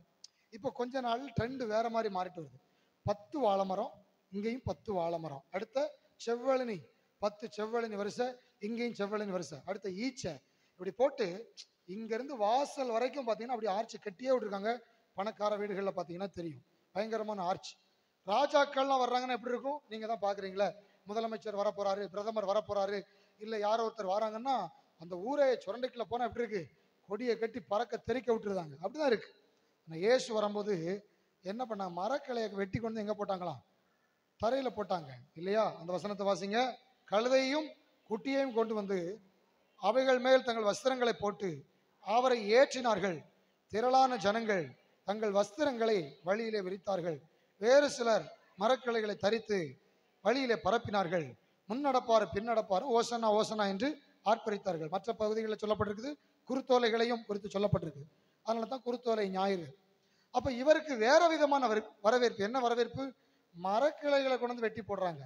இப்போ கொஞ்ச நாள் ட்ரெண்ட் வேற மாதிரி மாறிட்டு வருது. 10 வாழை மரம், இங்கேயும் 10 வாழை மரம். அடுத்த செவ்வழனி, 10 செவ்வழனி வரிசை, இங்கேயும் செவ்வழனி வரிசை. அடுத்த ஈச்சை, இப்படி போட்டு இங்க இருந்து வாசல் வரைக்கும் பாத்தீங்கன்னா அப்படி ஆர்ச் கட்டியே விட்டுருக்காங்க. பணக்கார வீடுகளில் பாத்தீங்கன்னா தெரியும், பயங்கரமான ஆர்ச். ராஜாக்கள்லாம் வர்றாங்கன்னா எப்படி இருக்கும்? நீங்க தான் பாக்குறீங்களே, முதலமைச்சர் வரப்போறாரு, பிரதமர் வரப்போறாரு, இல்ல யாரோ ஒருத்தர் வராங்கன்னா அந்த ஊரே சுரண்டைக்குள்ள போனா எப்படி இருக்கு? கொடியை கட்டி பறக்க தெறிக்க விட்டுருந்தாங்க. அப்படிதான் இருக்கு. இயேசு வரும்போது என்ன பண்ணாங்க? மரக்கிளையை வெட்டி கொண்டு எங்க போட்டாங்களாம்? தரையில போட்டாங்க இல்லையா? அந்த வசனத்தை வாசிங்க. கழுதையும் குட்டியையும் கொண்டு வந்து அவைகள் மேல் தங்கள் வஸ்திரங்களை போட்டு அவரை ஏற்றினார்கள். திரளான ஜனங்கள் தங்கள் வஸ்திரங்களை வழியிலே விரித்தார்கள். வேறு சிலர் மரக்கிளைகளை தரித்து வழியிலே பரப்பினார்கள். முன்னடப்பாரு பின்னடப்பாரு, ஓசனா ஓசனா என்று ஆர்ப்பரித்தார்கள். மற்ற பகுதிகளில் சொல்லப்பட்டிருக்குது, குருத்தோலைகளையும் குறித்து சொல்லப்பட்டிருக்கு. அதனால தான் குருத்தோலை ஞாயிறு. அப்ப இவருக்கு வேற விதமான வரவேற்பு. என்ன வரவேற்பு? மரக்கிளைகளை கொண்டு வந்து வெட்டி போடுறாங்க.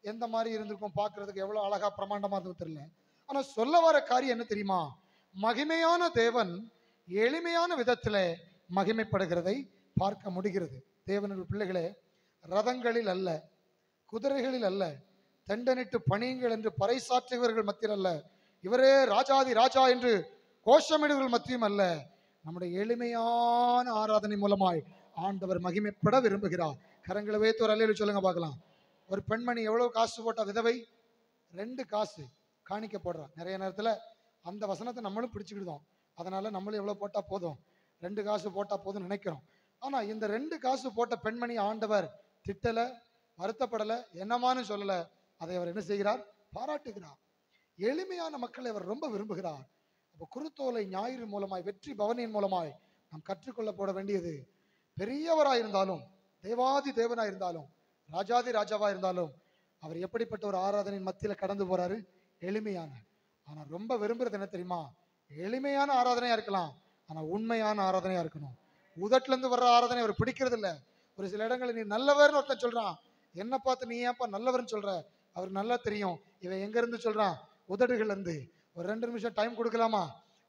எந்த மாதிரி இருந்திருக்கும் பார்க்கறதுக்கு? எவ்வளவு அழகா பிரமாண்டமா இருந்தது தெரியல. ஆனா சொல்ல வர காரியம் என்ன தெரியுமா? மகிமையான தேவன் எளிமையான விதத்துல மகிமைப்படுகிறதை பார்க்க முடிகிறது. தேவனுடைய பிள்ளைகளே, ரதங்களில் அல்ல, குதிரைகளில் அல்ல, தெண்டனிட்டு பணியுங்கள் என்று பறைசாற்றுகிறவர்கள் மத்தியில் அல்ல, இவரே ராஜாதி ராஜா என்று கோஷமிடுவர்கள் மத்தியும் அல்ல, நம்முடைய எளிமையான ஆராதனை மூலமாய் ஆண்டவர் மகிமைப்பட விரும்புகிறார். கரங்களை வைத்து ஒரு அல்லேலூயா சொல்லுங்க பார்க்கலாம். ஒரு பெண்மணி எவ்வளவு காசு போட்டா? விதவை 2 காசு காணிக்க போடுறா. நிறைய நேரத்துல அந்த வசனத்தை நம்மளும் பிடிச்சுக்கிட்டோம். அதனால நம்மளும் எவ்வளவு போட்டா போதும், 2 காசு போட்டா போதும் நினைக்கிறோம். ஆனா இந்த 2 காசு போட்ட பெண்மணி ஆண்டவர் திட்டல, வருத்தப்படல, என்னமான்னு சொல்லல. அதை அவர் என்ன செய்கிறார்? பாராட்டுகிறார். எளிமையான மக்களை அவர் ரொம்ப விரும்புகிறார். அப்போ குருத்தோலை ஞாயிறு மூலமாய், வெற்றி பவனியின் மூலமாய் நாம் கற்றுக்கொள்ள போட வேண்டியது, பெரியவராயிருந்தாலும், தேவாதி தேவனாயிருந்தாலும், ராஜாதி ராஜாவா இருந்தாலும், அவர் எப்படிப்பட்ட ஒரு ஆராதனையின் மத்தியில கடந்து போறாரு? எளிமையான. ஆனா ரொம்ப விரும்புறது என்ன தெரியுமா? எளிமையான ஆராதனையா இருக்கலாம், ஆனா உண்மையான ஆராதனையா இருக்கணும். உதட்டுல இருந்து வர்ற ஆராதனை அவர் பிடிக்கிறது இல்ல. ஒரு சில இடங்களில் நீ நல்லவர்னு ஒருத்தன் சொல்றான், என்ன பார்த்து நீ ஏன்ப்பா நல்லவர்னு சொல்ற? அவருக்கு நல்லா தெரியும் இவன் எங்க இருந்து சொல்றான், உதடுகள் இருந்து. ஒரு 2 நிமிஷம் டைம் கொடுக்கலாமா?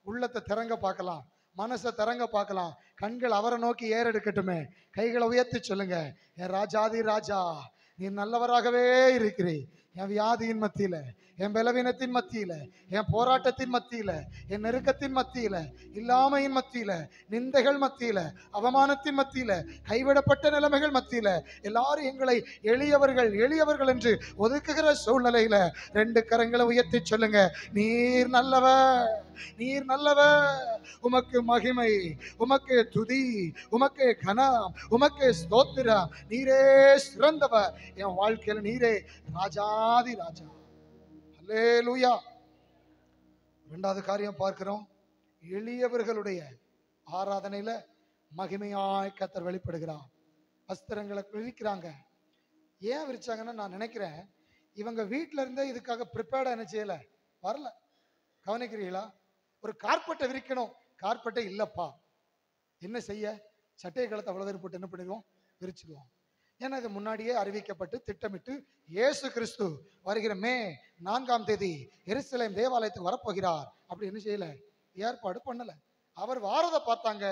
உள்ளத்தை திறங்க பார்க்கலாம், மனசை திறங்க பார்க்கலாம். கண்கள் அவரை நோக்கி ஏறெடுக்கட்டுமே. கைகளை உயர்த்தி சொல்லுங்க, என் ராஜாதி ராஜா நீ நல்லவராகவே இருக்கிறீ. என் வியாதியின் மத்தியில, என் பலவீனத்தின் மத்தியில, என் போராட்டத்தின் மத்தியில, என் நெருக்கத்தின் மத்தியில, இல்லாமையின் மத்தியில, நிந்தைகள் மத்தியில, அவமானத்தின் மத்தியில, கைவிடப்பட்ட நிலைமைகள் மத்தியில, எல்லாரும் எங்களை எளியவர்கள் எளியவர்கள் என்று ஒதுக்குகிற சூழ்நிலையில 2 கரங்களை உயர்த்தி சொல்லுங்க, நீர் நல்லவர், நீர் நல்லவர். உமக்கு மகிமை, உமக்கு துதி, உமக்கு கனம், உமக்கு ஸ்தோத்திரம். நீரே சிறந்தவர். என் வாழ்க்கையில நீரே ராஜாதி ராஜா. அல்லேலூயா. 2வது காரியம் பார்க்கிறோம், எளியவர்களுடைய ஆராதனையில மகிமையாய் கர்த்தர் வெளிப்படுகிறார். வஸ்திரங்களை விரிக்கிறாங்க. ஏன் விரிச்சாங்கன்னா, நான் நினைக்கிறேன் இவங்க வீட்டில இருந்தே இதுக்காக ப்ரிப்பேர்டா என்ன செய்யல, வரல. கவனிக்கிறீங்களா? ஒரு கார்பெட்டை விரிக்கணும், கார்பெட்டை இல்லப்பா, என்ன செய்ய, சட்டையை கலத்தை அவ்வளவு பேர் போட்டு என்ன பண்ணிடுவோம், விரிச்சிடுவோம். ஏன்னா இது முன்னாடியே அறிவிக்கப்பட்டு திட்டமிட்டு இயேசு கிறிஸ்து வருகிற மே 4ஆம் தேதி எருசலேம் தேவாலயத்துக்கு வரப்போகிறார். அப்படி என்ன செய்யல, ஏற்பாடு பண்ணல. அவர் வாரதை பார்த்தாங்க,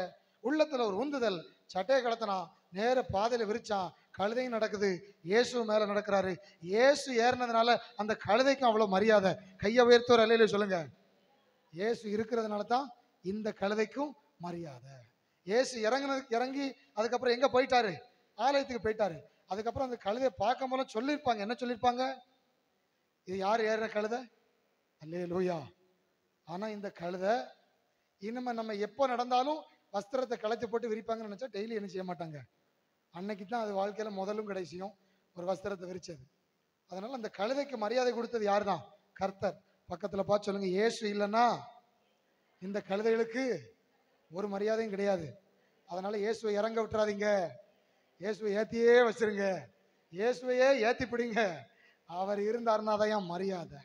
உள்ளத்துல ஒரு உந்துதல், சட்டையை கலத்தினா நேர பாதையில விரிச்சான். கழுதையும் நடக்குது, இயேசு மேல நடக்கிறாரு. இயேசு ஏறினதுனால அந்த கழுதைக்கும் அவ்வளவு மரியாதை. கையை உயர்த்தோர் அல்லையில சொல்லுங்க. இயேசு இருக்கிறதுனால தான் இந்த கழுதைக்கும் மரியாதை. இயேசு இறங்கி அதுக்கப்புறம் எங்க போயிட்டாரு, ஆலயத்துக்கு போயிட்டாரு. அதுக்கப்புறம் அந்த கழுதையை பார்க்கும் போல சொல்லியிருப்பாங்க, என்ன சொல்லியிருப்பாங்க, இது யார் ஏறின கழுதை, அல்லேலூயா. ஆனா இந்த கழுதை இனிமே நம்ம எப்போ நடந்தாலும் வஸ்திரத்தை களைத்து போட்டு விரிப்பாங்கன்னு நினைச்சா டெய்லி என்ன செய்ய மாட்டாங்க. அன்னைக்கு தான் அது வாழ்க்கையில முதலும் கடைசியும் ஒரு வஸ்திரத்தை விரிச்சது. அதனால அந்த கழுதைக்கு மரியாதை கொடுத்தது யார் தான், கர்த்தர். பக்கத்துல பார்த்து சொல்லுங்க, இயேசு இல்லைன்னா இந்த கழுதைகளுக்கு ஒரு மரியாதையும் கிடையாது. அதனால இயேசுவை இறங்க விட்டுறாதீங்க, இயேசுவை ஏத்தியே வச்சிருங்க, இயேசுவையே ஏத்தி பிடிங்க. அவர் இருந்தாருன்னா தான் மரியாதை.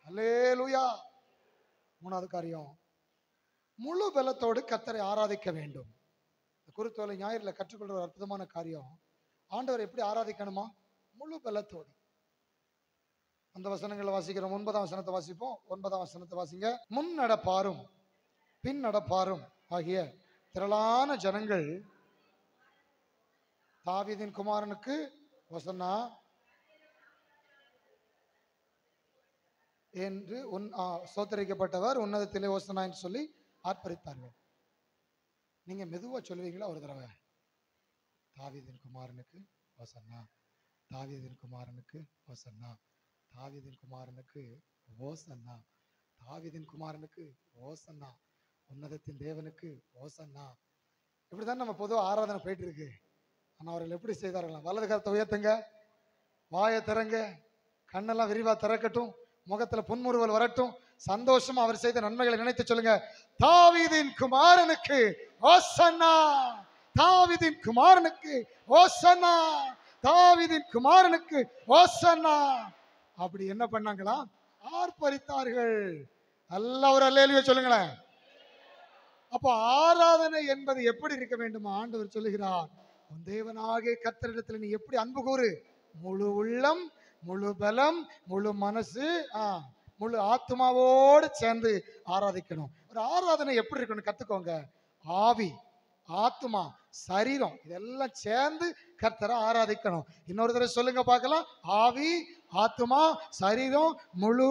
அல்லேலூயா. 3வது காரியம், முழு பலத்தோடு கர்த்தரை ஆராதிக்க வேண்டும். குருத்தோலை ஞாயிறுல கற்றுக்கொள்ற ஒரு அற்புதமான காரியம், ஆண்டவர் எப்படி ஆராதிக்கணுமா, முழு பலத்தோடு. அந்த வசனங்களை வாசிக்கிறோம். 9ஆம் வசனத்தை வாசிப்போம். 9ஆம் வசனத்தை வாசிங்க. முன் நடப்பாரும் பின் நடப்பாரும் ஆகிய திரளான ஜனங்கள் தாவீதின் குமாரனுக்கு ஹோசன்னா என்று சோத்தரிக்கப்பட்டவர் உன்னதத்திலே ஹோசன்னா என்று சொல்லி ஆர்ப்பரித்தார்கள். நீங்க மெதுவா சொல்லுவீங்களா ஒரு தடவை, தாவீதின் குமாரனுக்கு ஹோசன்னா, தாவீதின் குமாரனுக்கு ஹோசன்னா, தாவீதின் குமாரனுக்கு ஹோசன்னா, தாவீதின் குமாரனுக்கு ஹோசன்னா, உன்னதத்தின் தேவனுக்கு ஹோசன்னா. இப்படிதான் நம்ம பொதுவாக ஆராதனை போயிட்டு இருக்கு. ஆனால் அவர்கள் எப்படி செய்தார்களாம், வலது கரத்தை உயர்த்துங்க, வாயை திறங்க, கண்ணெல்லாம் விரிவா திறக்கட்டும், முகத்துல புன்முறுவல் வரட்டும், சந்தோஷமா அவர் செய்த நன்மைகளை நினைத்து சொல்லுங்க, தாவீதின் குமாரனுக்கு ஹோசன்னா, தாவீதின் குமாரனுக்கு ஹோசன்னா, தாவீதின் குமாரனுக்கு ஹோசன்னா. அப்படி என்ன பண்ணாங்களா, ஆர்ப்பரித்தார்கள். நல்ல ஒரு அல்லேலூயா சொல்லுங்களேன். அப்போ ஆராதனை என்பது எப்படி இருக்க வேண்டுமா, ஆண்டவர் சொல்லுகிறார், உன் தேவனாகிய கர்த்தரிடத்தில் நீ எப்படி அன்பு கூறு, முழு உள்ளம், முழு பலம், முழு மனசு, முழு ஆத்மாவோடு சேர்ந்து ஆராதிக்கணும். ஒரு ஆராதனை எப்படி இருக்கணும் கத்துக்கோங்க. ஆவி, ஆத்மா, சரீரம் இதெல்லாம் சேர்ந்து கர்த்தரை ஆராதிக்கணும். இன்னொரு தடவை சொல்லுங்க பார்க்கலாம், ஆவி, ஆத்மா, சரீரம், முழு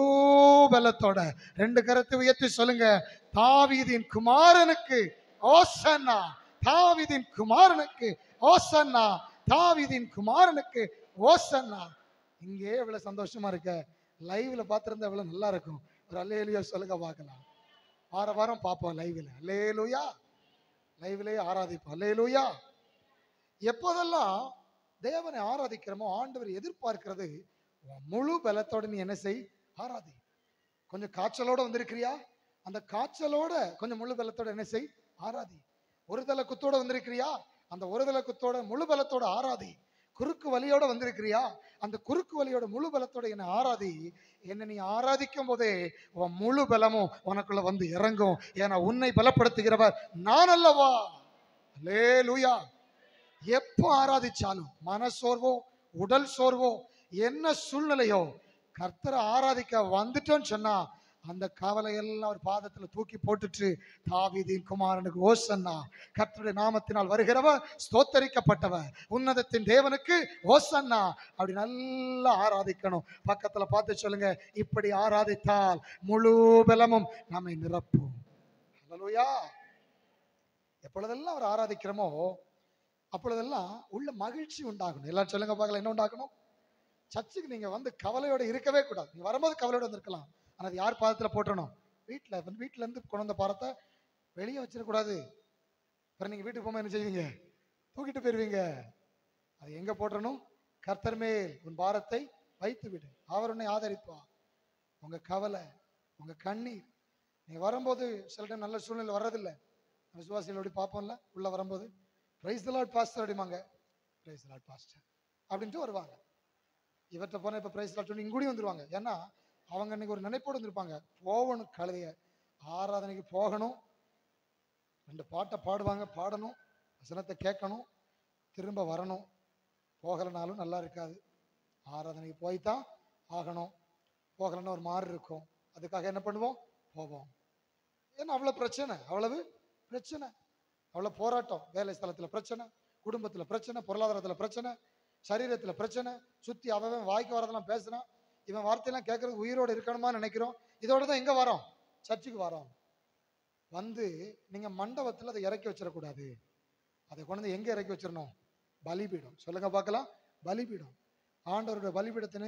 பலத்தோட 2 கரத்தை உயர்த்தி சொல்லுங்க, தாவீதின் குமாரனுக்கு ஹோசன்னா, தாவீதின் குமாரனுக்கு ஹோசன்னா, தாவீதின் குமாரனுக்கு ஹோசன்னா. இங்கே எவ்வளவு சந்தோஷமா இருக்க, லைவ்ல பார்த்திருந்தா எவ்வளவு நல்லா இருக்கும். ஒரு அல்லேலூயா சொல்லுங்க பார்க்கலாம். வாரம் பார்ப்போம் லைவ்ல. அல்லேலூயா. லைவ்லயே ஆராதிப்போம். அல்லேலூயா. எப்போதெல்லாம் தேவனை ஆராதிக்கிறோமோ ஆண்டவர் எதிர்பார்க்கிறது முழு பலத்தோட நீ என்ன செய், ஆராதி. கொஞ்சம் காய்ச்சலோட வந்திருக்கிறியா, அந்த காய்ச்சலோட கொஞ்சம் முழு பலத்தோட என்ன செய், ஆராதி. ஒரு தலை குத்தோட வந்திருக்கிறியா, அந்த ஒரு தலை குத்தோட முழு பலத்தோட ஆராதி. குறுக்கு வலியோட வந்திருக்கிறியா, அந்த குறுக்கு வலியோட முழு பலத்தோட என்ன ஆராதி. என்ன நீ ஆராதிக்கும் போதே உன் முழு பலமும் உனக்குள்ள வந்து இறங்கும். ஏன்னா உன்னை பலப்படுத்துகிறவர் நான் அல்லவா. அல்லேலூயா. எப்போ ஆராதிச்சாலும் மனசோர்வோ உடல் சோர்வோ என்ன சூழ்நிலையோ கர்த்தரை ஆராதிக்க வந்துட்டோன்னு சொன்னா அந்த கவலையெல்லாம் ஒரு பாதத்துல தூக்கி போட்டுட்டு தாவீதின் குமாரனுக்கு ஓசன்னா, கர்த்தருடைய நாமத்தினால் வருகிறவர் ஸ்தோத்தரிக்கப்பட்டவர், உன்னதத்தின் தேவனுக்கு ஓசன்னா, அப்படி நல்லா ஆராதிக்கணும். பக்கத்துல பார்த்து சொல்லுங்க, இப்படி ஆராதித்தால் முழு பலமும் நம்மை நிரப்பும். அல்லேலூயா. எப்பொழுதெல்லாம் அவர் ஆராதிக்கிறோமோ அப்பொழுதெல்லாம் உள்ள மகிழ்ச்சி உண்டாகணும். எல்லாரும் சொல்லுங்க பார்க்கலாம், என்ன உண்டாகணும்? சர்ச்சுக்கு நீங்க வந்து கவலையோட இருக்கவே கூடாது. நீங்க வரும்போது கவலையோட வந்திருக்கலாம், ஆனா அது யார் பாதத்துல போட்டணும்? வீட்டுல இருந்து கொண்டு வந்த பாரத்தை வெளியே வச்சிடக்கூடாது. அப்புறம் நீங்க வீட்டுக்கு போகும்போது என்ன செய்வீங்க? தூக்கிட்டு போயிருவீங்க. அது எங்க போட்டணும்? கர்த்தர் மேல் உன் பாரத்தை வைத்து விடு, அவர் உன்னை ஆதரிப்பார். உங்க கவலை, உங்க கண்ணீர், நீங்க வரும்போது சில டைம் நல்ல சூழ்நிலை வர்றதில்லை. விசுவாசிகள் அப்படி பார்ப்போம்ல, உள்ள வரும்போது பிரைஸ் தி லார்ட் பாஸ்டர் அப்படிமாங்க, பிரைஸ் தி லார்ட் பாஸ்டர் அப்படின்ட்டு வருவாங்க. இவர்கிட்ட போனால் இப்போ பிரைஸ் லார்ட் சொல்லி இங்கூடி வந்துருவாங்க. ஏன்னா அவங்க இன்னைக்கு ஒரு நினைப்போடு வந்திருப்பாங்க, போகணும், கழுதைய ஆராதனைக்கு போகணும், 2 பாட்டை பாடுவாங்க, பாடணும், வசனத்தை கேட்கணும், திரும்ப வரணும். போகலைனாலும் நல்லா இருக்காது. ஆராதனைக்கு போய்தான் ஆகணும். போகலைன்னா ஒரு மாதிரி இருக்கும். அதுக்காக என்ன பண்ணுவோம்? போவோம். ஏன்னா அவ்வளவு பிரச்சனை, அவ்வளவு போராட்டம். வேலை ஸ்தலத்துல பிரச்சனை, குடும்பத்துல பிரச்சனை, பொருளாதாரத்துல பிரச்சனை, சரீரத்துல பிரச்சனை, சுத்தி அவன் வாய்க்கு வரதெல்லாம் பேசுறான். இவன் வார்த்தையெல்லாம் கேட்கறதுக்கு உயிரோடு இருக்கணுமா நினைக்கிறோம். இதோட தான் எங்க வரோம்? சர்ச்சுக்கு வரோம். வந்து நீங்க மண்டபத்துல அதை இறக்கி வச்சிடக்கூடாது. அதை கொண்டு எங்க இறக்கி வச்சிடணும்? பலிபீடம். சொல்லுங்க பார்க்கலாம், பலிபீடம். ஆண்டவருடைய பலிபீடத்தை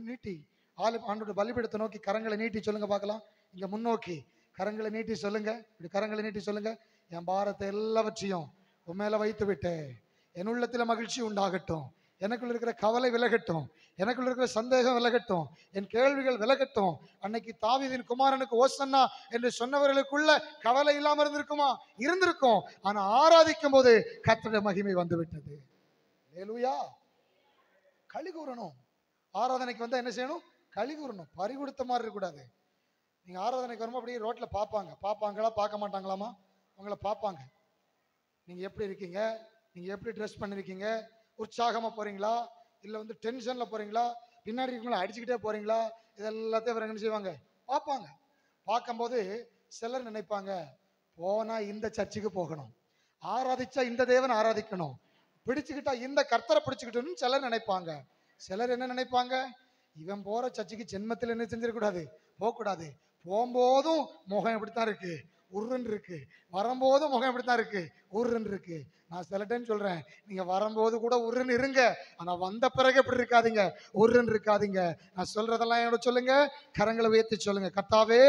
நீட்டி, ஆண்டவருடைய பலிபீடத்தை நோக்கி கரங்களை நீட்டி சொல்லுங்க பார்க்கலாம். இங்க முன்னோக்கி கரங்களை நீட்டி சொல்லுங்க, இப்படி கரங்களை நீட்டி சொல்லுங்க, என் பாரத்தை எல்லாவற்றையும் உன் மேல வைத்து விட்டேன். என் உள்ளத்துல மகிழ்ச்சி உண்டாகட்டும், எனக்குள்ள இருக்கிற கவலை விலகட்டும், எனக்குள்ள இருக்கிற சந்தேகம் விலகட்டும், என் கேள்விகள் விலகட்டும். அன்னைக்கு தாவீதின் குமாரனுக்கு ஓசன்னா என்று சொன்னவர்களுக்குள்ள கவலை இல்லாம இருந்திருக்கும். ஆனா ஆராதிக்கும் போது கர்த்தருடைய மகிமை வந்து விட்டது. அல்லேலூயா. களி கூறணும். ஆராதனைக்கு வந்தா என்ன செய்யணும்? களி கூறணும். பறி கொடுத்த மாதிரி இருக்கக்கூடாது. நீங்க ஆராதனைக்கு வரும்போது அப்படியே ரோட்ல பார்ப்பாங்களா பார்க்க மாட்டாங்களாமா? அவங்கள பார்ப்பாங்க. நீங்க எப்படி இருக்கீங்க, நீங்க எப்படி ட்ரெஸ் பண்ணிருக்கீங்க, உற்சாகமா போறீங்களா, இல்ல வந்து டென்ஷன்ல போறீங்களா, பின்னாடி இருக்கீங்களா அடிச்சுக்கிட்டே போறீங்களா, இதெல்லாத்தையும் அவர் என்ன செய்வாங்க? பார்ப்பாங்க. பார்க்கும்போது சிலர் நினைப்பாங்க, போனா இந்த சர்ச்சுக்கு போகணும், ஆராதிச்சா இந்த தேவன் ஆராதிக்கணும், பிடிச்சுக்கிட்டா இந்த கர்த்தரை பிடிச்சுக்கிட்டோம்னு சிலர் நினைப்பாங்க. சிலர் என்ன நினைப்பாங்க? இவன் போற சர்ச்சுக்கு ஜென்மத்தில் என்ன செஞ்சிடக்கூடாது? போகக்கூடாது. போகும்போதும் முகம் எப்படித்தான் இருக்கு? உருன்னு இருக்கு. வரும்போதும் முகம் எப்படித்தான் இருக்கு? உருன்னு இருக்கு. நான் சில டைம் சொல்றேன், நீங்க வரும்போது கூட உருன்னு இருங்க, ஆனா வந்த பிறகு எப்படி இருக்காதீங்க? உருன்னு இருக்காதீங்க. நான் சொல்றதெல்லாம் என்னோட சொல்லுங்க, கரங்களை உயர்த்தி சொல்லுங்க, கர்த்தாவே,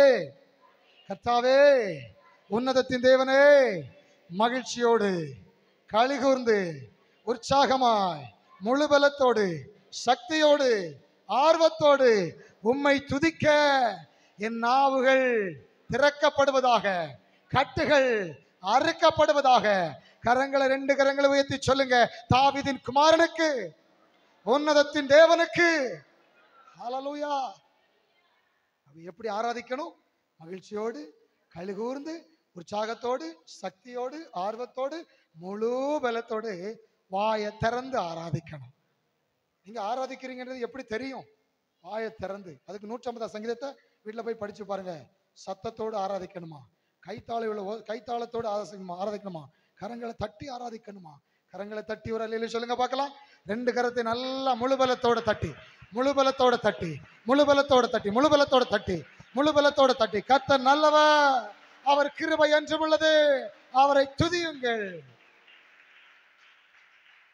கர்த்தாவே, உன்னதத்தின் தேவனே, மகிழ்ச்சியோடு, களிகூர்ந்து, உற்சாகமாய், முழு பலத்தோடு, சக்தியோடு, ஆர்வத்தோடு உம்மை துதிக்க என் நாவுகள் திறக்கப்படுவதாக, கட்டுகள் அறுக்கப்படுவதாக. கரங்களை 2 கரங்களை உயர்த்தி சொல்லுங்க, தாவீதின் குமாரனுக்கு, உன்னதத்தின் தேவனுக்கு. ஹல்லேலூயா. எப்படி ஆராதிக்கணும்? மகிழ்ச்சியோடு, களிகூர்ந்து, உற்சாகத்தோடு, சக்தியோடு, ஆர்வத்தோடு, முழு பலத்தோடு வாயை திறந்து ஆராதிக்கணும். நீங்க ஆராதிக்கிறீங்கிறது எப்படி தெரியும்? வாயை திறந்து. அதுக்கு 150 சங்கீதத்தை வீட்டில் போய் படிச்சு பாருங்க. சத்தத்தோடு ஆராதிக்கணுமா, கைத்தாளத்தோடு ஆராதிக்கணுமா, கரங்களை தட்டி ஆராதிக்கணுமா? கரங்களை தட்டி ஒரு அல்லேலூயா சொல்லுங்க பார்க்கலாம். 2 கரத்தை நல்லா முழுபலத்தோட தட்டி, முழுபலத்தோட தட்டி, முழுபலத்தோட தட்டி, முழுபலத்தோட தட்டி, முழுபலத்தோட தட்டி. கர்த்தர் நல்லவர், அவர் கிருபை என்றும் உள்ளது, அவரை துதியுங்கள்.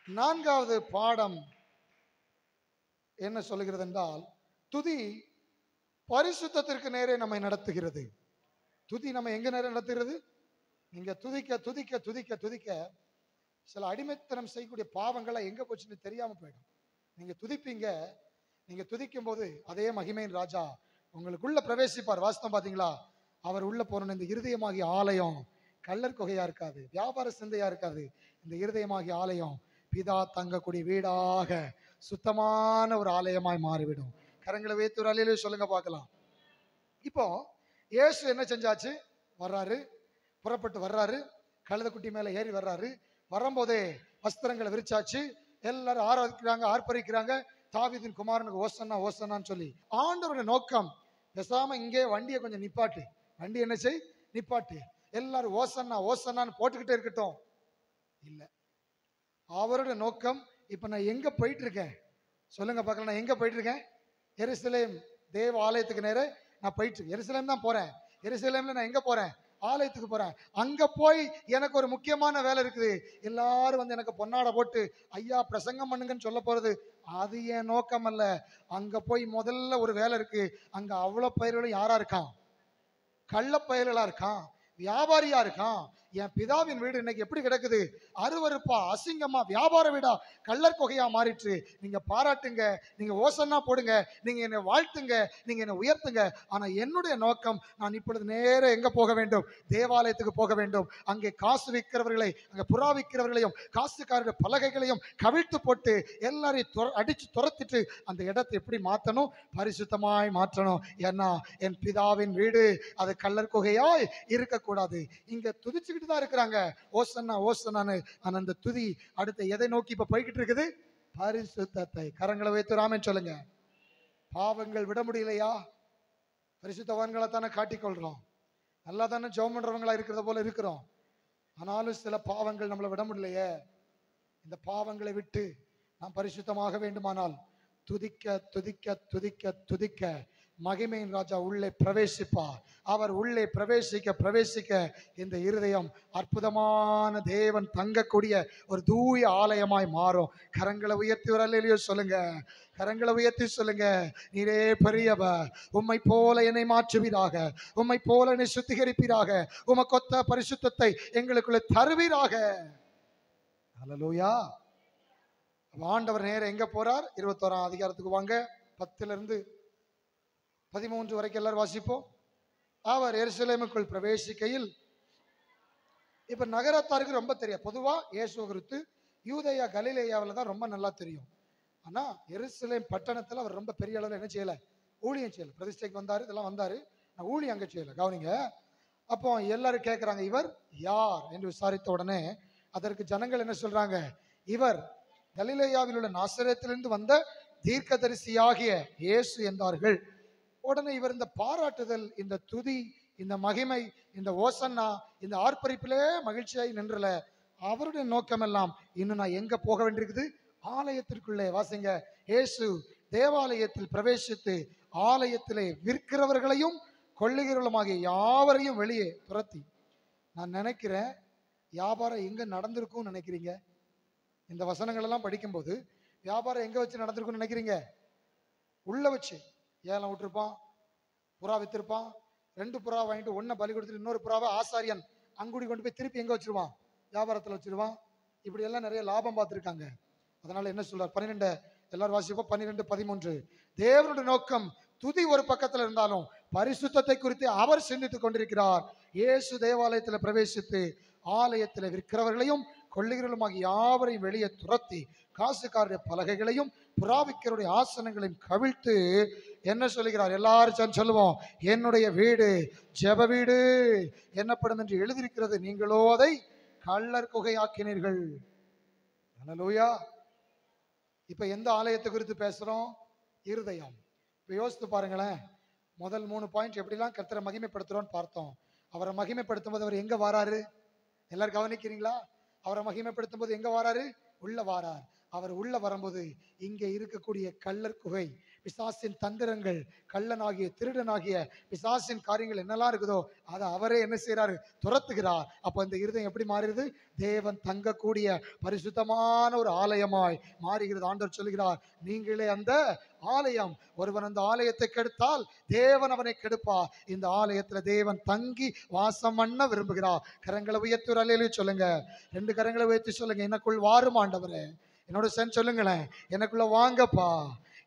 4வது பாடம் என்ன சொல்லுகிறது என்றால், துதி பரிசுத்தத்திற்கு நேரே நம்மை நடத்துகிறது. துதி நம்ம எங்க நேரம் நடத்துகிறது? நீங்க துதிக்க துதிக்க துதிக்க துதிக்க சில அடிமைத்தனம் செய்யக்கூடிய பாவங்களை எங்க போச்சுன்னு தெரியாம போயிடும். நீங்க துதிப்பீங்க, நீங்க துதிக்கும் போது அதே மகிமையின் ராஜா உங்களுக்குள்ள பிரவேசிப்பார். வாஸ்தவம் பாத்தீங்களா? அவர் உள்ள போன இந்த இருதயமாகிய ஆலயம் கள்ளர் குகையா இருக்காது, வியாபார சிந்தையா இருக்காது. இந்த இருதயமாகிய ஆலயம் பிதா தங்கக்கூடிய வீடாக சுத்தமான ஒரு ஆலயமாய் மாறிவிடும். கரங்களை வைத்து ஒரு அல்லேலூயா சொல்லுங்க பார்க்கலாம். இப்போ இயேசு என்ன செஞ்சாச்சு? வர்றாரு, புறப்பட்டு வர்றாரு, கழுதை குட்டி மேல ஏறி வர்றாரு, வரும்போதே வஸ்திரங்களை விரிச்சாச்சு, எல்லாரும் ஆராதிக்கிறாங்க, ஆர்ப்பரிக்கிறாங்க, தாவீதின் குமாரனுக்கு ஓசன்னா ஓசன்னான்னு சொல்லி. ஆண்டவருடைய நோக்கம், பேசாம இங்கே வண்டியை கொஞ்சம் நிப்பாட்டு, வண்டி என்ன செய், நிப்பாட்டு, எல்லாரும் ஓசன்னா ஓசன்னான்னு போட்டுக்கிட்டே இருக்கட்டும் இல்ல. அவருடைய நோக்கம், இப்ப நான் எங்க போயிட்டு இருக்கேன் சொல்லுங்க பார்க்கலாம். நான் எங்க போயிட்டு இருக்கேன்? எருசலேம் தேவ ஆலயத்துக்கு நேரே நான் போயிட்டு இருக்கேன். எருசலேம் தான் போறேன். எருசலேம்ல நான் எங்க போறேன்? ஆலயத்துக்கு போறேன். அங்க போய் எனக்கு ஒரு முக்கியமான வேலை இருக்குது. எல்லாரும் வந்து எனக்கு பொன்னாடை போட்டு ஐயா பிரசங்கம் பண்ணுங்கன்னு சொல்ல போறது அது என் நோக்கம் அல்ல. அங்க போய் முதல்ல ஒரு வேலை இருக்கு. அங்க அவ்வளவு பயிர்களும் யாரா இருக்கான்? கள்ள பயிர்களா இருக்கான், வியாபாரியா இருக்கான். என் பிதாவின் வீடு இன்னைக்கு எப்படி கிடக்குது? அருவருப்பா, அசிங்கமா, வியாபார வீடா, கள்ளர் கொகையா மாறிட்டு. நீங்க பாராட்டுங்க, நீங்க ஓசன்னா போடுங்க, நீங்க என்னை வாழ்த்துங்க, நீங்க என்னை உயர்த்துங்க. ஆனா என்னுடைய நோக்கம், நான் இப்பொழுது நேர எங்க போக வேண்டும்? தேவாலயத்துக்கு போக வேண்டும். அங்கே காசு விற்கிறவர்களை, அங்க புறா விற்கிறவர்களையும் காசுக்காரருடைய பலகைகளையும் கவிழ்த்து போட்டு எல்லாரையும் அடிச்சு துரத்திட்டு அந்த இடத்தை எப்படி மாற்றணும்? பரிசுத்தமாய் மாற்றணும். ஏன்னா என் பிதாவின் வீடு அது கள்ளர் கொகையாய் இருக்கக்கூடாது. இங்க துதிச்சுக்கிட்டு தான் இருக்கிறாங்க, ஓசன்னா ஓசன்னான்னு. ஆனா அந்த துதி அடுத்த எதை நோக்கி இப்ப போய்கிட்டு இருக்குது? பரிசுத்தத்தை. கரங்களை வைத்து ராமன் சொல்லுங்க. பாவங்கள் விட முடியலையா? பரிசுத்தவான்களை தானே காட்டிக்கொள்றோம், நல்லா தானே ஜெபம் பண்றவங்களா இருக்கிறத போல இருக்கிறோம். ஆனாலும் சில பாவங்கள் நம்மளை விட முடியலையே. இந்த பாவங்களை விட்டு நாம் பரிசுத்தமாக வேண்டுமானால் துதிக்க துதிக்க துதிக்க துதிக்க மகிமையின் ராஜா உள்ளே பிரவேசிப்பார். அவர் உள்ளே பிரவேசிக்க பிரவேசிக்க இந்த இருதயம் அற்புதமான தேவன் தங்கக்கூடிய ஒரு தூய ஆலயமாய் மாறும். கரங்களை உயர்த்தி ஒரு அல்லேலூயா சொல்லுங்க. கரங்களை உயர்த்தி சொல்லுங்க. நீரே பெரியவர், உம்மை போல என்னை மாற்றுவீராக, உம்மை போல என்னை சுத்திகரிப்பீராக, உமக்கொத்த பரிசுத்தத்தை எங்களுக்குள்ள தருவீராக. அல்லேலூயா. ஆண்டவர் நேரம் எங்க போறார்? 21ஆம் அதிகாரத்துக்கு வாங்க. 10 to 13 வரைக்கும் எல்லாரும் வாசிப்போம். அவர் எருசலேமுக்குள் பிரவேசிக்கையில், இப்ப நகரத்தாருக்கு ரொம்ப தெரியும். பொதுவா இயேசு குறித்து யூதேயா கலிலேயாவில் தான் ரொம்ப நல்லா தெரியும். ஆனா எருசலேம் பட்டணத்துல அவர் ரொம்ப பெரிய அளவில் என்ன செய்யல? ஊழியம் செய்யல. பிரதிஷ்டைக்கு வந்தாரு, இதெல்லாம் வந்தாரு, நான் ஊழியம் அங்க செய்யல. கவனிங்க. அப்போ எல்லாரும் கேட்கிறாங்க, இவர் யார் என்று விசாரித்த உடனே அதற்கு ஜனங்கள் என்ன சொல்றாங்க? இவர் கலிலேயாவில் உள்ள நாசரேத்திலிருந்து வந்த தீர்க்கதரிசியாகிய இயேசு என்றார்கள். உடனே இவர் இந்த பாராட்டுதல், இந்த துதி, இந்த மகிமை, இந்த ஓசன்னா, இந்த ஆர்ப்பரிப்பிலே மகிழ்ச்சியாய் நின்றல. அவருடைய நோக்கம் எல்லாம் இன்னும் நான் எங்க போக வேண்டியிருக்குது? ஆலயத்திற்குள்ளே. வாசிங்க. இயேசு தேவாலயத்தில் பிரவேசித்து ஆலயத்திலே விற்கிறவர்களையும் கொள்ளுகிறவர்களுமாகிய யாவரையும் வெளியே துரத்தி. நான் நினைக்கிறேன், வியாபாரம் எங்க நடந்திருக்கும் நினைக்கிறீங்க? இந்த வசனங்கள் எல்லாம் படிக்கும்போது வியாபாரம் எங்க வச்சு நடந்திருக்கும்னு நினைக்கிறீங்க? உள்ள வச்சு ஏலம் விட்டுருப்பான், புறா வித்திருப்பான். 2 புறா வாங்கிட்டு 1 பலி கொடுத்துட்டு இன்னொரு புறாவை ஆசாரியன் அங்குடி கொண்டு போய் திருப்பி எங்க வச்சிருவான்? வியாபாரத்தில் வச்சிருவான். இப்படி எல்லாம் நிறைய லாபம் பார்த்துருக்காங்க. அதனால என்ன சொல்றார்? 12 எல்லாரும் வாசிப்போம். 12, 13. தேவனுடைய நோக்கம் துதி ஒரு பக்கத்தில் இருந்தாலும் பரிசுத்தத்தை குறித்து அவர் சிந்தித்துக் கொண்டிருக்கிறார். இயேசு தேவாலயத்தில் பிரவேசித்து ஆலயத்தில் விற்கிறவர்களையும் கொள்ளுகிறவர்களுமாகிய யாவரையும் வெளியே துரத்தி காசுக்காரருடைய பலகைகளையும் புறாவிக்கருடைய ஆசனங்களையும் கவிழ்த்து என்ன சொல்லுகிறார்? எல்லாரும் சொல்லுவோம், என்னுடைய வீடு ஜெப வீடு என்னப்படும் என்று எழுதியிருக்கிறது, நீங்களோ அதை கள்ளர் குகையாக்கினீர்கள். அல்லேலூயா. இப்ப எந்த ஆலயத்தை குறித்து பேசுறோம்? இருதயம். இப்ப யோசித்து பாருங்களேன். முதல் 3 பாயிண்ட் எப்படிலாம் கர்த்தரை மகிமைப்படுத்துறோம்னு பார்த்தோம். அவரை மகிமைப்படுத்தும் போது அவர் எங்க வாராரு? எல்லாரும் கவனிக்கிறீங்களா? அவரை மகிமைப்படுத்தும் போது எங்க வாராரு? உள்ள வாரார். அவர் உள்ள வரும்போது இங்கே இருக்கக்கூடிய கள்ளர் குகை, பிசாசின் தந்திரங்கள், கள்ளனாகிய திருடனாகிய பிசாசின் காரியங்கள் என்னெல்லாம் இருக்குதோ அதை அவரே என்ன செய்யறாரு? துரத்துகிறார். அப்போ இந்த இருதயம் எப்படி மாறுகிறது? தேவன் தங்கக்கூடிய பரிசுத்தமான ஒரு ஆலயமாய் மாறுகிறது. ஆண்டவர் சொல்லுகிறார், நீங்களே அந்த ஆலயம். ஒருவன் அந்த ஆலயத்தை கெடுத்தால் தேவன் அவனை கெடுப்பார். இந்த ஆலயத்துல தேவன் தங்கி வாசம் பண்ண விரும்புகிறார். கரங்களை உயர்த்தி ஒரு அல்லேலூயா சொல்லுங்க. 2 கரங்களை உயர்த்தி சொல்லுங்க, எனக்குள் வாரும் ஆண்டவரே. என்னோட சேர்ந்து சொல்லுங்களேன், எனக்குள்ள வாங்கப்பா,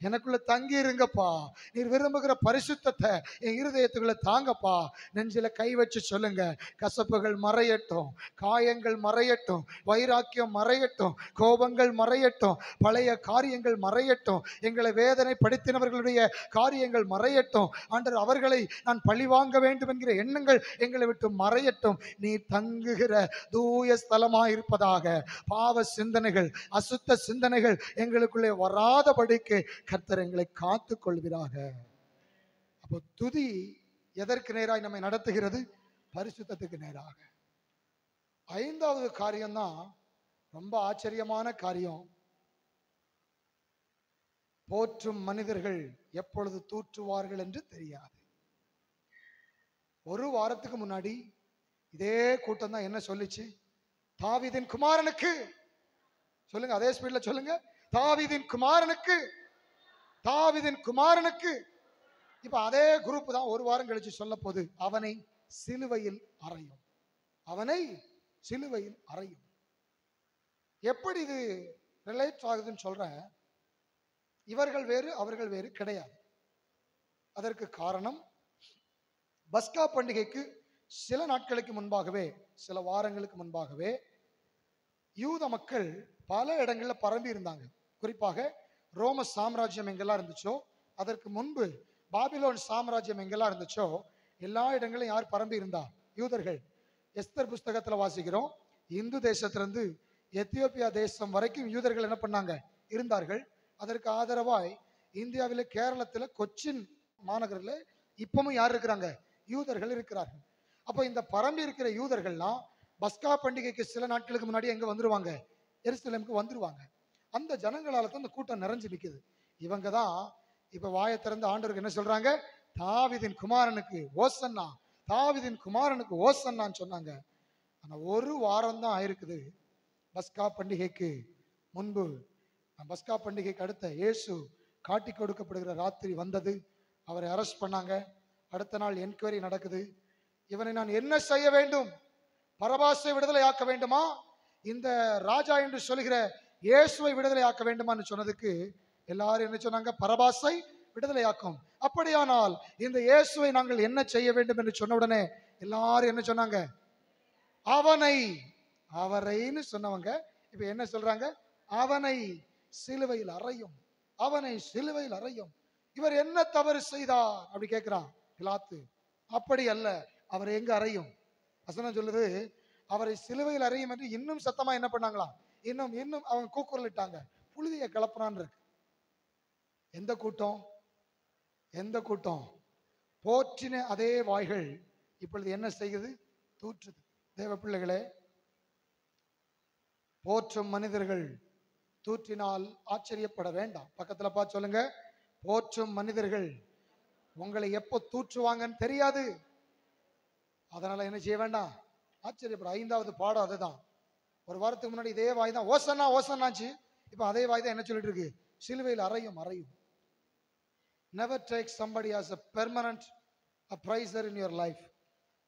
எனக்குள்ள தங்கி இருங்கப்பா. நீர் விரும்புகிற பரிசுத்தத்தை என் இருதயத்துக்குள்ள தாங்கப்பா. நெஞ்சில கை வச்சு சொல்லுங்க, கசப்புகள் மறையட்டும், காயங்கள் மறையட்டும், வைராக்கியம் மறையட்டும், கோபங்கள் மறையட்டும், பழைய காரியங்கள் மறையட்டும், எங்களை வேதனைப்படுத்தினவர்களுடைய காரியங்கள் மறையட்டும். ஆண்டவர், அவர்களை நான் பழி வாங்க வேண்டும் என்கிற எண்ணங்கள் எங்களை விட்டு மறையட்டும். நீ தங்குகிற தூய ஸ்தலமாயிருப்பதாக. பாவ சிந்தனைகள், அசுத்த சிந்தனைகள் எங்களுக்குள்ளே வராதபடிக்கு கர்த்தர் எங்களை காத்துக் கொள்கிறாக. அப்போ துதி எதற்கு நேராய் நம்மை நடத்துகிறது? பரிசுத்தத்துக்கு நேராக. ஐந்தாவது காரியம்தான் ரொம்ப ஆச்சரியமான காரியம். போற்றும் மனிதர்கள் எப்பொழுது தூற்றுவார்கள் என்று தெரியாது. ஒரு வாரத்துக்கு முன்னாடி இதே கூட்டம் தான் என்ன சொல்லிச்சு? தாவீதின் குமாரனுக்கு, சொல்லுங்க, அதே ஸ்பீட்ல சொல்லுங்க, தாவீதின் குமாரனுக்கு, தாவீதின் குமாரனுக்கு. இப்ப அதே குரூப் தான் ஒரு வாரம் கழிச்சு சொல்ல போது, அவனை சிலுவையில் அறையும், அவனை சிலுவையில் அறையும். எப்படி இது ரிலேட் ஆகுதுன்னு சொல்றேன். இவர்கள் வேறு அவர்கள் வேறு கிடையாது. அதற்கு காரணம், பஸ்கா பண்டிகைக்கு சில நாட்களுக்கு முன்பாகவே, சில வாரங்களுக்கு முன்பாகவே யூத மக்கள் பல இடங்களில் பரம்பி இருந்தாங்க. குறிப்பாக ரோம சாம்ராஜ்யம் எங்கெல்லாம் இருந்துச்சோ, அதற்கு முன்பு பாபிலோன் சாம்ராஜ்யம் எங்கெல்லாம் இருந்துச்சோ, எல்லா இடங்களும் யார் பரம்பி இருந்தா? யூதர்கள். எஸ்தர் புஸ்தகத்துல வாசிக்கிறோம், இந்து தேசத்திலிருந்து எத்தியோப்பியா தேசம் வரைக்கும் யூதர்கள் என்ன பண்ணாங்க? இருந்தார்கள். அதற்கு ஆதரவாய் இந்தியாவில கேரளத்துல கொச்சின் மாநகரில் இப்பவும் யார் இருக்கிறாங்க? யூதர்கள் இருக்கிறார்கள். அப்போ இந்த பரம்பி இருக்கிற யூதர்கள்லாம் பஸ்கா பண்டிகைக்கு சில நாட்களுக்கு முன்னாடி எங்க வந்துருவாங்க? எருசலேமுக்கு வந்துருவாங்க. அந்த ஜனங்களால தான் இந்த கூட்டம் நிறைஞ்சு நிக்குது. இவங்க தான் இப்ப வாயை திறந்து ஆண்டவருக்கு என்ன சொல்றாங்க? தாவீதின் குமாரனுக்கு ஓசன்னா, தாவீதின் குமாரனுக்கு ஓசன்னான்னு சொன்னாங்க. ஆனா ஒரு வாரம் தான் ஆயிருக்குது பஸ்கா பண்டிகைக்கு முன்பு. பஸ்கா பண்டிகைக்கு அடுத்த இயேசு காட்டி கொடுக்கப்படுகிற ராத்திரி வந்தது. அவரை அரெஸ்ட் பண்ணாங்க. அடுத்த நாள் என்கொயரி நடக்குது. இவனை நான் என்ன செய்ய வேண்டும்? பரபாசை விடுதலை ஆக்க வேண்டுமா, இந்த ராஜா என்று சொல்லுகிற இயேசுவை விடுதலை ஆக்க வேண்டுமான்னு சொன்னதுக்கு எல்லாரும் என்ன சொன்னாங்க? பரபாசை விடுதலை ஆக்கும். அப்படியானால் இந்த இயேசுவை நாங்கள் என்ன செய்ய வேண்டும் என்று சொன்ன உடனே எல்லாரும் என்ன சொன்னாங்க? அவனை, அவரைன்னு சொன்னவங்க இப்ப என்ன சொல்றாங்க? அவனை சிலுவையில் அறையும், அவனை சிலுவையில் அறையும். இவர் என்ன தவறு செய்தார் அப்படி கேட்கிறான் பிலாத்து. அப்படி அல்ல, அவர் எங்க அறையும்? வசனம் சொல்லுது, அவரை சிலுவையில் அறையும் என்று இன்னும் சத்தமா என்ன பண்ணாங்களாம்? இன்னும் இன்னும் அவங்க கூக்குரலிட்டாங்க. புழுதியை கிளப்புறான் இருக்கு. எந்த கூட்டம்? எந்த கூட்டம்? போற்றின அதே வாய்கள் இப்பொழுது என்ன செய்யுது? தூற்றுது. தேவ பிள்ளைகளே, போற்றும் மனிதர்கள் தூற்றினால் ஆச்சரியப்பட வேண்டாம். பக்கத்துல பார்த்து சொல்லுங்க, போற்றும் மனிதர்கள் உங்களை எப்போ தூற்றுவாங்கன்னு தெரியாது. அதனால என்ன செய்ய வேண்டாம்? ஆச்சரியப்பட. ஐந்தாவது பாடம் அதுதான். ஒரு வாரத்துக்கு முன்னாடி இதே வாய் தான் ஓசன்னா ஓசன்னாச்சு. இப்ப அதே வாய் தான் என்ன சொல்லிட்டு இருக்கு? சிலுவையில் அறையும் அறையும். Never take somebody as a permanent appraiser in your life.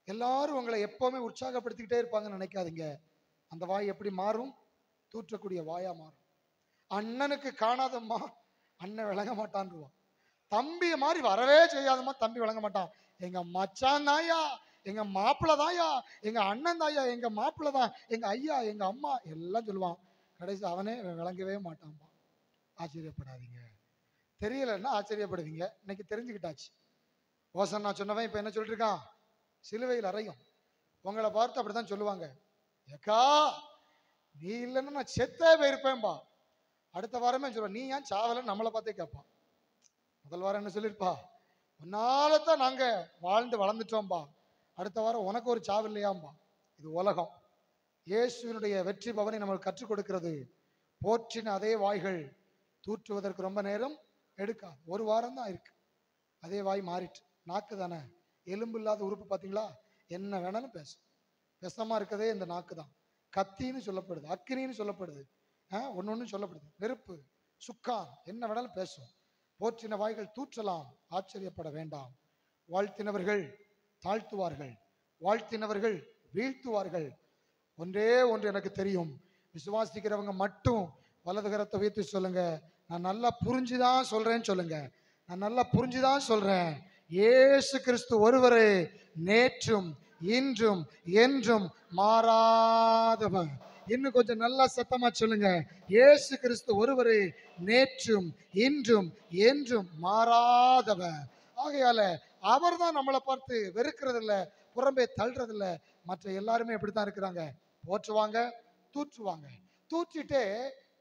எல்லாரும் உங்களை எப்பவுமே உற்சாகப்படுத்திக்கிட்டே இருப்பாங்கன்னு நினைக்காதீங்க. அந்த வாய் எப்படி மாறும்? தூற்றக்கூடிய வாயா மாறும். அண்ணனுக்கு காணாதம்மா அண்ணன் விளங்க மாட்டான்ருவான். தம்பி மாதிரி வரவே செய்யாதம்மா தம்பி விளங்க மாட்டான். எங்க மச்சான் தாயா, எங்க மாப்பிள்ள தாயா, எங்க அண்ணன் தாயா, எங்க மாப்பிள்ள தான், எங்க ஐயா, எங்க அம்மா எல்லாம் சொல்லுவான். கடைசி அவனே விளங்கவே மாட்டான்பா. ஆச்சரியப்படாதீங்க. தெரியலன்னா ஆச்சரியப்படுவீங்க. இன்னைக்கு தெரிஞ்சுக்கிட்டாச்சு. ஓசன்னா சொன்னவன் இப்ப என்ன சொல்லிட்டு இருக்கான்? சிலுவையில் அறையும். உங்களை பார்த்து அப்படித்தான் சொல்லுவாங்க. ஏக்கா நீ இல்லைன்னா நான் செத்தே போயிருப்பேன்பா. அடுத்த வாரமே சொல்லுவான், நீ ஏன் சாவலன்னு நம்மளை பார்த்தே கேட்பான். முதல் வாரம் என்ன சொல்லியிருப்பா? உன்னாலத்தான் நாங்க வாழ்ந்து வளர்ந்துட்டோம்பா. அடுத்த வாரம் உனக்கு ஒரு சாவு இல்லையாம்பா. இது உலகம். இயேசுவினுடைய வெற்றி பவனை நம்மளுக்கு கற்றுக் கொடுக்கிறது. போற்றின அதே வாய்கள் தூற்றுவதற்கு ரொம்ப நேரம் எடுக்காது. ஒரு வாரம் தான் இருக்கு. அதே வாய் மாறிட்டு. நாக்கு தானே, எலும்பு இல்லாத உறுப்பு. பார்த்தீங்களா? என்ன வேணாலும் பேசும். விஷமா இருக்கதே இந்த நாக்கு தான். கத்தின்னு சொல்லப்படுது, அக்கினின்னு சொல்லப்படுது, ஒன்னு சொல்லப்படுது, நெருப்பு, சுக்கான், என்ன வேணாலும் பேசும். போற்றின வாய்கள் தூற்றலாம், ஆச்சரியப்பட வேண்டாம். வாழ்த்தினவர்கள் தாழ்த்துவார்கள், வாழ்த்தினவர்கள் வீழ்த்துவார்கள். ஒன்றே ஒன்று எனக்கு தெரியும், விசுவாசிக்கிறவங்க மட்டும் வலது கரத்தை உயர்த்தி சொல்லுங்க, நான் நல்லா புரிஞ்சுதான் சொல்றேன்னு சொல்லுங்க. நான் நல்லா புரிஞ்சுதான் சொல்றேன். இயேசு கிறிஸ்து ஒருவரே நேற்றும் இன்றும் என்றும் மாறாதவர். இன்னும் கொஞ்சம் நல்லா சத்தமா சொல்லுங்க. இயேசு கிறிஸ்து ஒருவரே நேற்றும் இன்றும் என்றும் மாறாதவர். ஆகையால அவர் தான் நம்மளை பார்த்து வெறுக்கிறது இல்ல, புறம்பே தள்ளுறது இல்ல. மற்ற எல்லாருமே எப்படித்தான் இருக்கிறாங்க, போற்றுவாங்க, தூற்றுவாங்க. தூற்றிட்டே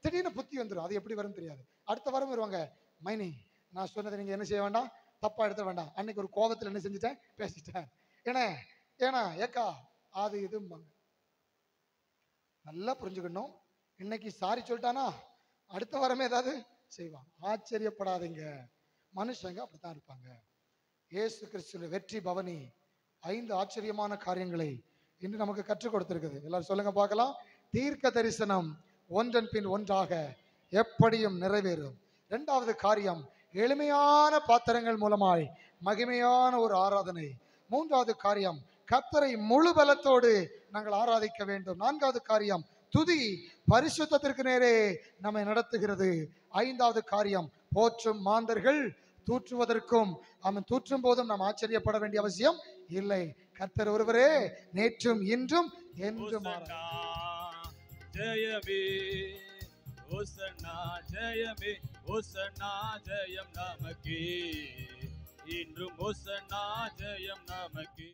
திடீர்னு புத்தி வந்துடும். அது எப்படி வரும் தெரியாது. அடுத்த வாரம் வருவாங்க, மைனி நான் சொன்னதை நீங்க என்ன செய்ய வேண்டாம், தப்பா எடுத்த வேண்டாம், அன்னைக்கு ஒரு கோபத்தில் என்ன செஞ்சுட்டேன், பேசிட்டேன், ஏன்னா ஏன்னா ஏக்கா அது இது. நல்லா புரிஞ்சுக்கணும். இன்னைக்கு சாரி சொல்லிட்டானா அடுத்த வாரமே ஏதாவது செய்வான். ஆச்சரியப்படாதீங்க, மனுஷங்க அப்படித்தான் இருப்பாங்க. இயேசு கிறிஸ்துவின் வெற்றி பவனி 5 ஆச்சரியமான காரியங்களை இன்று நமக்கு கற்றுக் கொடுத்திருக்குது. எல்லாரும் சொல்லுங்க பார்க்கலாம். தீர்க்க தரிசனம் ஒன்றன் பின் ஒன்றாக எப்படியும் நிறைவேறும். 2வது காரியம், எளிமையான பாத்திரங்கள் மூலமாய் மகிமையான ஒரு ஆராதனை. 3வது காரியம், கர்த்தரை முழு பலத்தோடு நாங்கள் ஆராதிக்க வேண்டும். 4வது காரியம், துதி பரிசுத்தத்திற்கு நேரே நம்மை நடத்துகிறது. 5வது காரியம், போற்றும் மாந்தர்கள் தூற்றுவதற்கும் அவன் தூற்றும் போதும் நாம் ஆச்சரியப்பட வேண்டிய அவசியம் இல்லை. கர்த்தர் ஒருவரே நேற்றும் இன்றும் என்றும் ஜெயமே ஓசன்னா ஜெயமே ஓசன்னா ஜெயம் நமக்கே இன்றும் ஓசன்னா ஜெயம் நமக்கே.